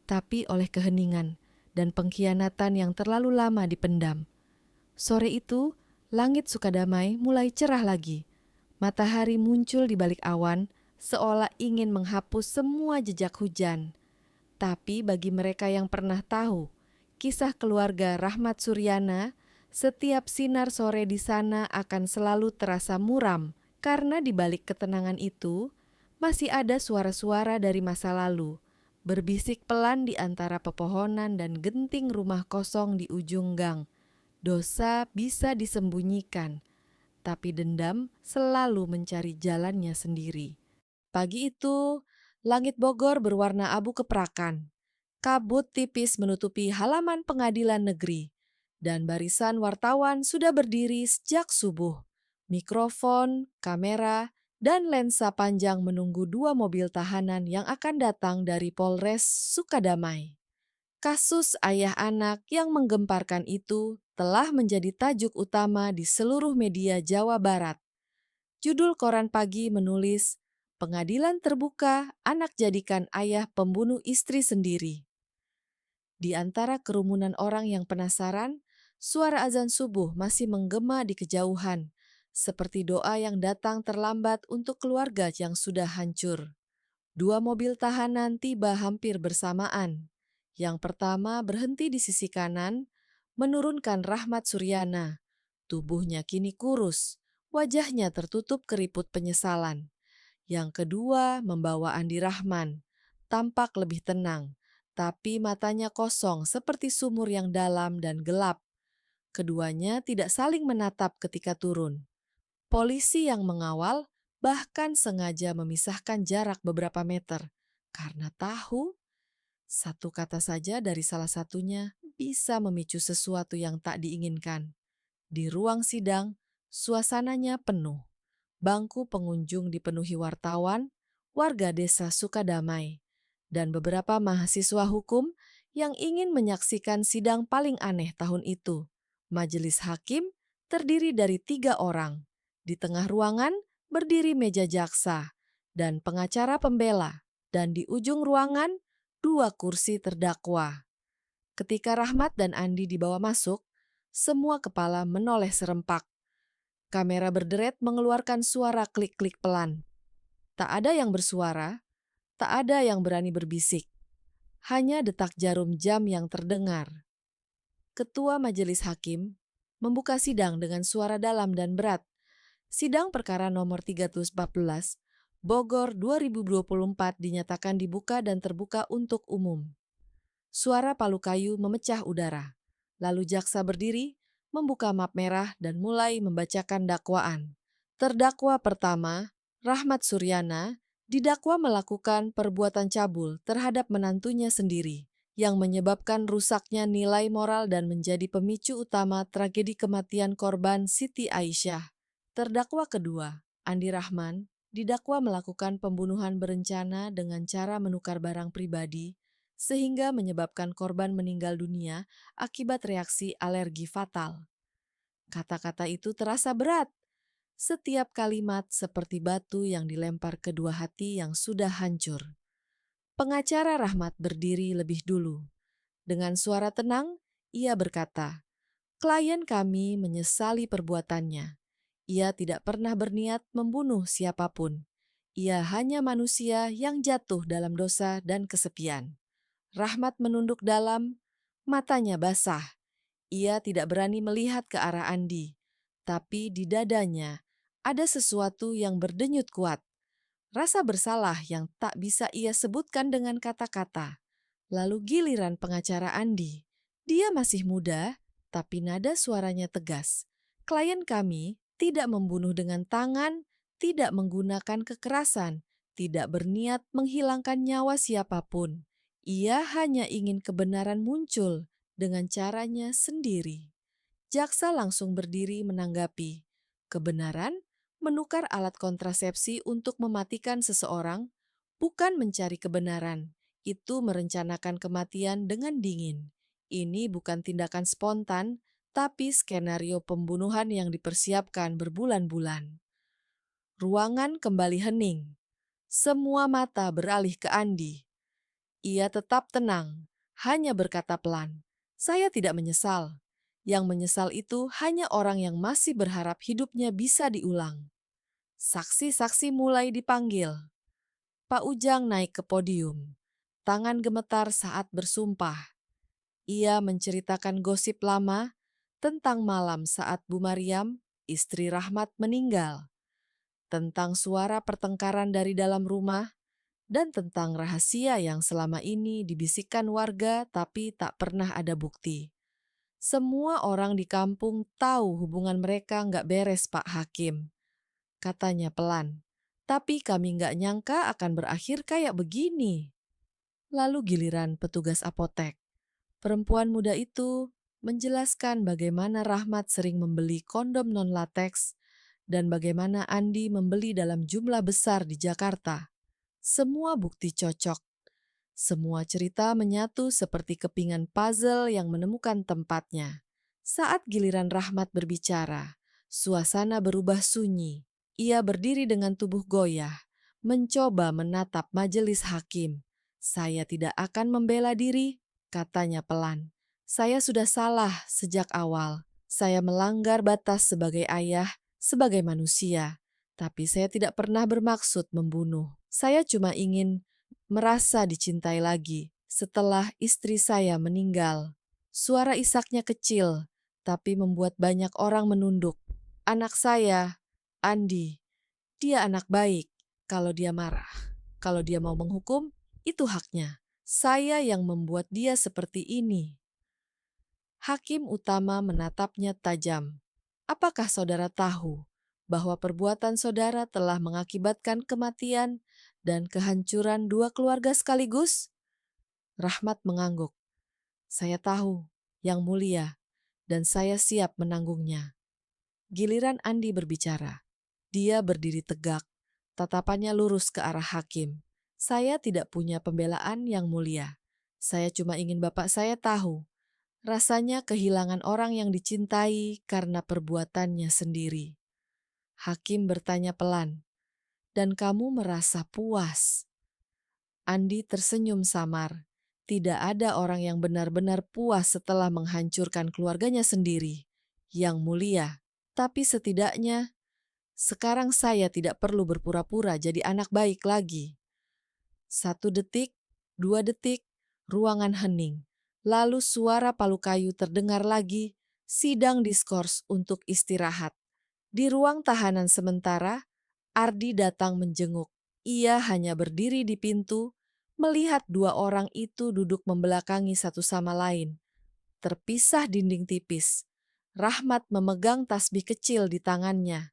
tapi oleh keheningan dan pengkhianatan yang terlalu lama dipendam. Sore itu, Langit Sukadamai mulai cerah lagi. Matahari muncul di balik awan, seolah ingin menghapus semua jejak hujan. Tapi bagi mereka yang pernah tahu kisah keluarga Rahmat Suryana, setiap sinar sore di sana akan selalu terasa muram karena di balik ketenangan itu masih ada suara-suara dari masa lalu, berbisik pelan di antara pepohonan dan genting rumah kosong di ujung gang. Dosa bisa disembunyikan, tapi dendam selalu mencari jalannya sendiri. Pagi itu, langit Bogor berwarna abu keprakan. Kabut tipis menutupi halaman pengadilan negeri, dan barisan wartawan sudah berdiri sejak subuh. Mikrofon, kamera, dan lensa panjang menunggu dua mobil tahanan yang akan datang dari Polres Sukadamai. Kasus ayah anak yang menggemparkan itu telah menjadi tajuk utama di seluruh media Jawa Barat. Judul koran pagi menulis, "Pengadilan terbuka, anak jadikan ayah pembunuh istri sendiri." Di antara kerumunan orang yang penasaran, suara azan subuh masih menggema di kejauhan, seperti doa yang datang terlambat untuk keluarga yang sudah hancur. Dua mobil tahanan tiba hampir bersamaan. Yang pertama berhenti di sisi kanan, menurunkan Rahmat Suryana. Tubuhnya kini kurus, wajahnya tertutup keriput penyesalan. Yang kedua membawa Andi Rahman, tampak lebih tenang, tapi matanya kosong seperti sumur yang dalam dan gelap. Keduanya tidak saling menatap ketika turun. Polisi yang mengawal bahkan sengaja memisahkan jarak beberapa meter, karena tahu satu kata saja dari salah satunya bisa memicu sesuatu yang tak diinginkan. Di ruang sidang, suasananya penuh. Bangku pengunjung dipenuhi wartawan, warga desa Sukadamai, dan beberapa mahasiswa hukum yang ingin menyaksikan sidang paling aneh tahun itu. Majelis hakim terdiri dari 3 orang. Di tengah ruangan berdiri meja jaksa dan pengacara pembela, dan di ujung ruangan 2 kursi terdakwa. Ketika Rahmat dan Andi dibawa masuk, semua kepala menoleh serempak. Kamera berderet mengeluarkan suara klik-klik pelan. Tak ada yang bersuara, tak ada yang berani berbisik. Hanya detak jarum jam yang terdengar. Ketua Majelis Hakim membuka sidang dengan suara dalam dan berat. Sidang perkara nomor 314, Bogor 2024 dinyatakan dibuka dan terbuka untuk umum. Suara palu kayu memecah udara. Lalu jaksa berdiri, membuka map merah dan mulai membacakan dakwaan. Terdakwa pertama, Rahmat Suryana, didakwa melakukan perbuatan cabul terhadap menantunya sendiri yang menyebabkan rusaknya nilai moral dan menjadi pemicu utama tragedi kematian korban Siti Aisyah. Terdakwa kedua, Andi Rahman, didakwa melakukan pembunuhan berencana dengan cara menukar barang pribadi sehingga menyebabkan korban meninggal dunia akibat reaksi alergi fatal. Kata-kata itu terasa berat. Setiap kalimat seperti batu yang dilempar kedua hati yang sudah hancur. Pengacara Rahmat berdiri lebih dulu. Dengan suara tenang, ia berkata, "Klien kami menyesali perbuatannya. Ia tidak pernah berniat membunuh siapapun. Ia hanya manusia yang jatuh dalam dosa dan kesepian." Rahmat menunduk dalam, matanya basah. Ia tidak berani melihat ke arah Andi, tapi di dadanya ada sesuatu yang berdenyut kuat. Rasa bersalah yang tak bisa ia sebutkan dengan kata-kata. Lalu giliran pengacara Andi. Dia masih muda, tapi nada suaranya tegas. Klien kami tidak membunuh dengan tangan, tidak menggunakan kekerasan, tidak berniat menghilangkan nyawa siapapun. Ia hanya ingin kebenaran muncul dengan caranya sendiri. Jaksa langsung berdiri menanggapi. Kebenaran menukar alat kontrasepsi untuk mematikan seseorang bukan mencari kebenaran. Itu merencanakan kematian dengan dingin. Ini bukan tindakan spontan, tapi skenario pembunuhan yang dipersiapkan berbulan-bulan. Ruangan kembali hening. Semua mata beralih ke Andi. Ia tetap tenang, hanya berkata pelan, "Saya tidak menyesal." Yang menyesal itu hanya orang yang masih berharap hidupnya bisa diulang. Saksi-saksi mulai dipanggil. Pak Ujang naik ke podium. Tangan gemetar saat bersumpah. Ia menceritakan gosip lama tentang malam saat Bu Mariam, istri Rahmat, meninggal, tentang suara pertengkaran dari dalam rumah, dan tentang rahasia yang selama ini dibisikkan warga tapi tak pernah ada bukti. Semua orang di kampung tahu hubungan mereka nggak beres, Pak Hakim, katanya pelan. Tapi kami nggak nyangka akan berakhir kayak begini. Lalu giliran petugas apotek. Perempuan muda itu menjelaskan bagaimana Rahmat sering membeli kondom non-lateks dan bagaimana Andi membeli dalam jumlah besar di Jakarta. Semua bukti cocok. Semua cerita menyatu seperti kepingan puzzle yang menemukan tempatnya. Saat giliran Rahmat berbicara, suasana berubah sunyi. Ia berdiri dengan tubuh goyah, mencoba menatap majelis hakim. Saya tidak akan membela diri, katanya pelan. Saya sudah salah sejak awal. Saya melanggar batas sebagai ayah, sebagai manusia. Tapi saya tidak pernah bermaksud membunuh. Saya cuma ingin merasa dicintai lagi setelah istri saya meninggal. Suara isaknya kecil, tapi membuat banyak orang menunduk. Anak saya, Andi, dia anak baik kalau dia marah. Kalau dia mau menghukum, itu haknya. Saya yang membuat dia seperti ini. Hakim utama menatapnya tajam. Apakah saudara tahu bahwa perbuatan saudara telah mengakibatkan kematian dan kehancuran dua keluarga sekaligus? Rahmat mengangguk. Saya tahu, Yang Mulia, dan saya siap menanggungnya. Giliran Andi berbicara. Dia berdiri tegak, tatapannya lurus ke arah hakim. Saya tidak punya pembelaan, Yang Mulia. Saya cuma ingin bapak saya tahu. Rasanya kehilangan orang yang dicintai karena perbuatannya sendiri. Hakim bertanya pelan, dan kamu merasa puas? Andi tersenyum samar. Tidak ada orang yang benar-benar puas setelah menghancurkan keluarganya sendiri. Yang Mulia, tapi setidaknya sekarang saya tidak perlu berpura-pura jadi anak baik lagi. 1 detik, 2 detik, ruangan hening. Lalu suara palu kayu terdengar lagi, sidang diskors untuk istirahat. Di ruang tahanan sementara, Ardi datang menjenguk. Ia hanya berdiri di pintu, melihat dua orang itu duduk membelakangi satu sama lain. Terpisah dinding tipis. Rahmat memegang tasbih kecil di tangannya.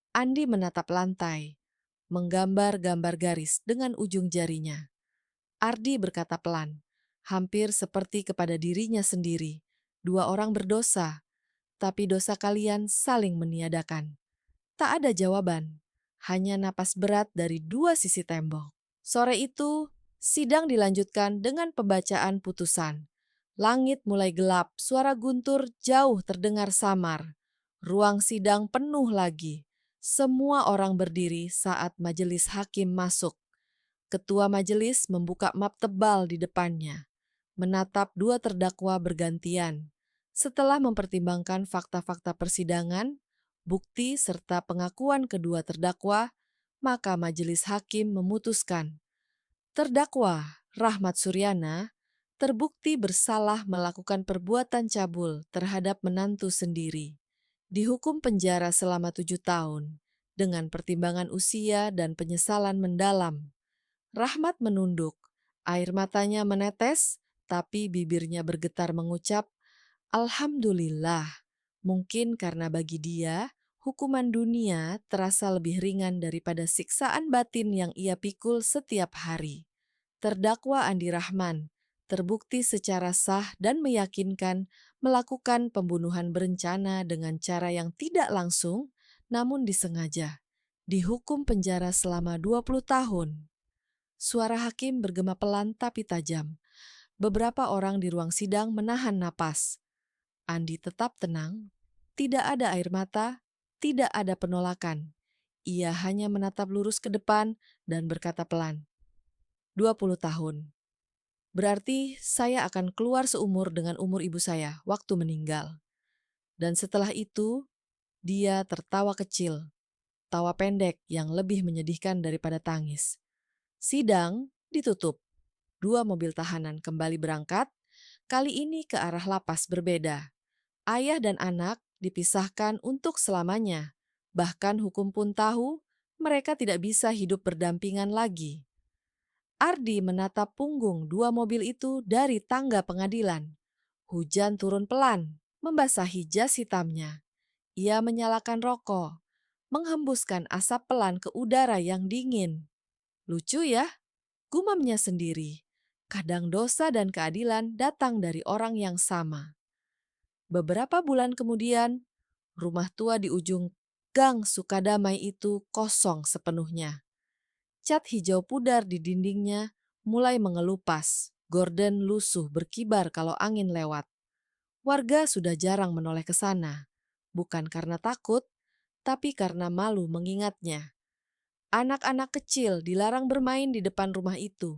Andi menatap lantai, menggambar gambar garis dengan ujung jarinya. Ardi berkata pelan, hampir seperti kepada dirinya sendiri. Dua orang berdosa, tapi dosa kalian saling meniadakan. Tak ada jawaban, hanya napas berat dari dua sisi tembok. Sore itu, sidang dilanjutkan dengan pembacaan putusan. Langit mulai gelap, suara guntur jauh terdengar samar. Ruang sidang penuh lagi. Semua orang berdiri saat majelis hakim masuk. Ketua majelis membuka map tebal di depannya, menatap dua terdakwa bergantian. Setelah mempertimbangkan fakta-fakta persidangan, bukti serta pengakuan kedua terdakwa, maka majelis hakim memutuskan terdakwa Rahmat Suryana terbukti bersalah melakukan perbuatan cabul terhadap menantu sendiri. Dihukum penjara selama 7 tahun dengan pertimbangan usia dan penyesalan mendalam. Rahmat menunduk, air matanya menetes, tapi bibirnya bergetar mengucap, Alhamdulillah. Mungkin karena bagi dia, hukuman dunia terasa lebih ringan daripada siksaan batin yang ia pikul setiap hari. Terdakwa Andi Rahman terbukti secara sah dan meyakinkan melakukan pembunuhan berencana dengan cara yang tidak langsung, namun disengaja. Dihukum penjara selama 20 tahun. Suara hakim bergema pelan tapi tajam. Beberapa orang di ruang sidang menahan napas. Andi tetap tenang. Tidak ada air mata, tidak ada penolakan. Ia hanya menatap lurus ke depan dan berkata pelan, 20 tahun. Berarti saya akan keluar seumur dengan umur ibu saya waktu meninggal. Dan setelah itu, dia tertawa kecil, tawa pendek yang lebih menyedihkan daripada tangis. Sidang ditutup. Dua mobil tahanan kembali berangkat, kali ini ke arah lapas berbeda. Ayah dan anak dipisahkan untuk selamanya. Bahkan hukum pun tahu mereka tidak bisa hidup berdampingan lagi. Ardi menatap punggung dua mobil itu dari tangga pengadilan. Hujan turun pelan, membasahi jas hitamnya. Ia menyalakan rokok, menghembuskan asap pelan ke udara yang dingin. Lucu ya, gumamnya sendiri. Kadang dosa dan keadilan datang dari orang yang sama. Beberapa bulan kemudian, rumah tua di ujung gang Sukadamai itu kosong sepenuhnya. Cat hijau pudar di dindingnya mulai mengelupas. Gorden lusuh berkibar kalau angin lewat. Warga sudah jarang menoleh ke sana, bukan karena takut, tapi karena malu mengingatnya. Anak-anak kecil dilarang bermain di depan rumah itu.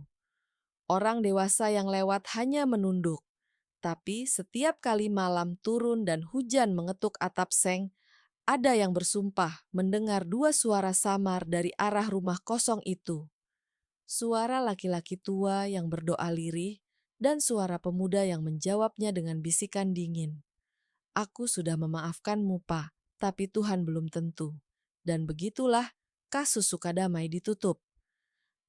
Orang dewasa yang lewat hanya menunduk. Tapi setiap kali malam turun dan hujan mengetuk atap seng, ada yang bersumpah mendengar dua suara samar dari arah rumah kosong itu. Suara laki-laki tua yang berdoa lirih dan suara pemuda yang menjawabnya dengan bisikan dingin. Aku sudah memaafkanmu, Pak, tapi Tuhan belum tentu. Dan begitulah kasus Sukadamai ditutup.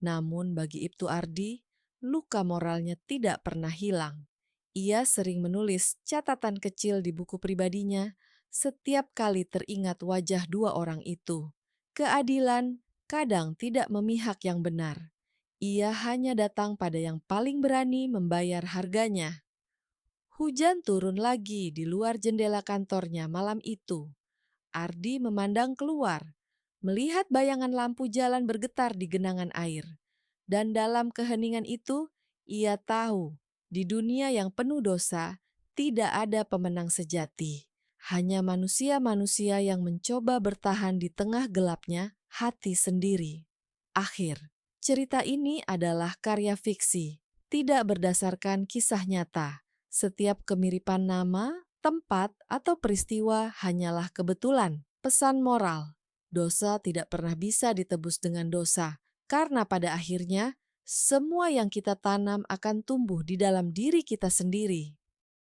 Namun bagi Ibtu Ardi, luka moralnya tidak pernah hilang. Ia sering menulis catatan kecil di buku pribadinya setiap kali teringat wajah dua orang itu. Keadilan kadang tidak memihak yang benar. Ia hanya datang pada yang paling berani membayar harganya. Hujan turun lagi di luar jendela kantornya malam itu. Ardi memandang keluar, melihat bayangan lampu jalan bergetar di genangan air. Dan dalam keheningan itu, ia tahu di dunia yang penuh dosa tidak ada pemenang sejati. Hanya manusia-manusia yang mencoba bertahan di tengah gelapnya hati sendiri. Akhir, cerita ini adalah karya fiksi, tidak berdasarkan kisah nyata. Setiap kemiripan nama, tempat, atau peristiwa hanyalah kebetulan. Pesan moral, dosa tidak pernah bisa ditebus dengan dosa, karena pada akhirnya semua yang kita tanam akan tumbuh di dalam diri kita sendiri.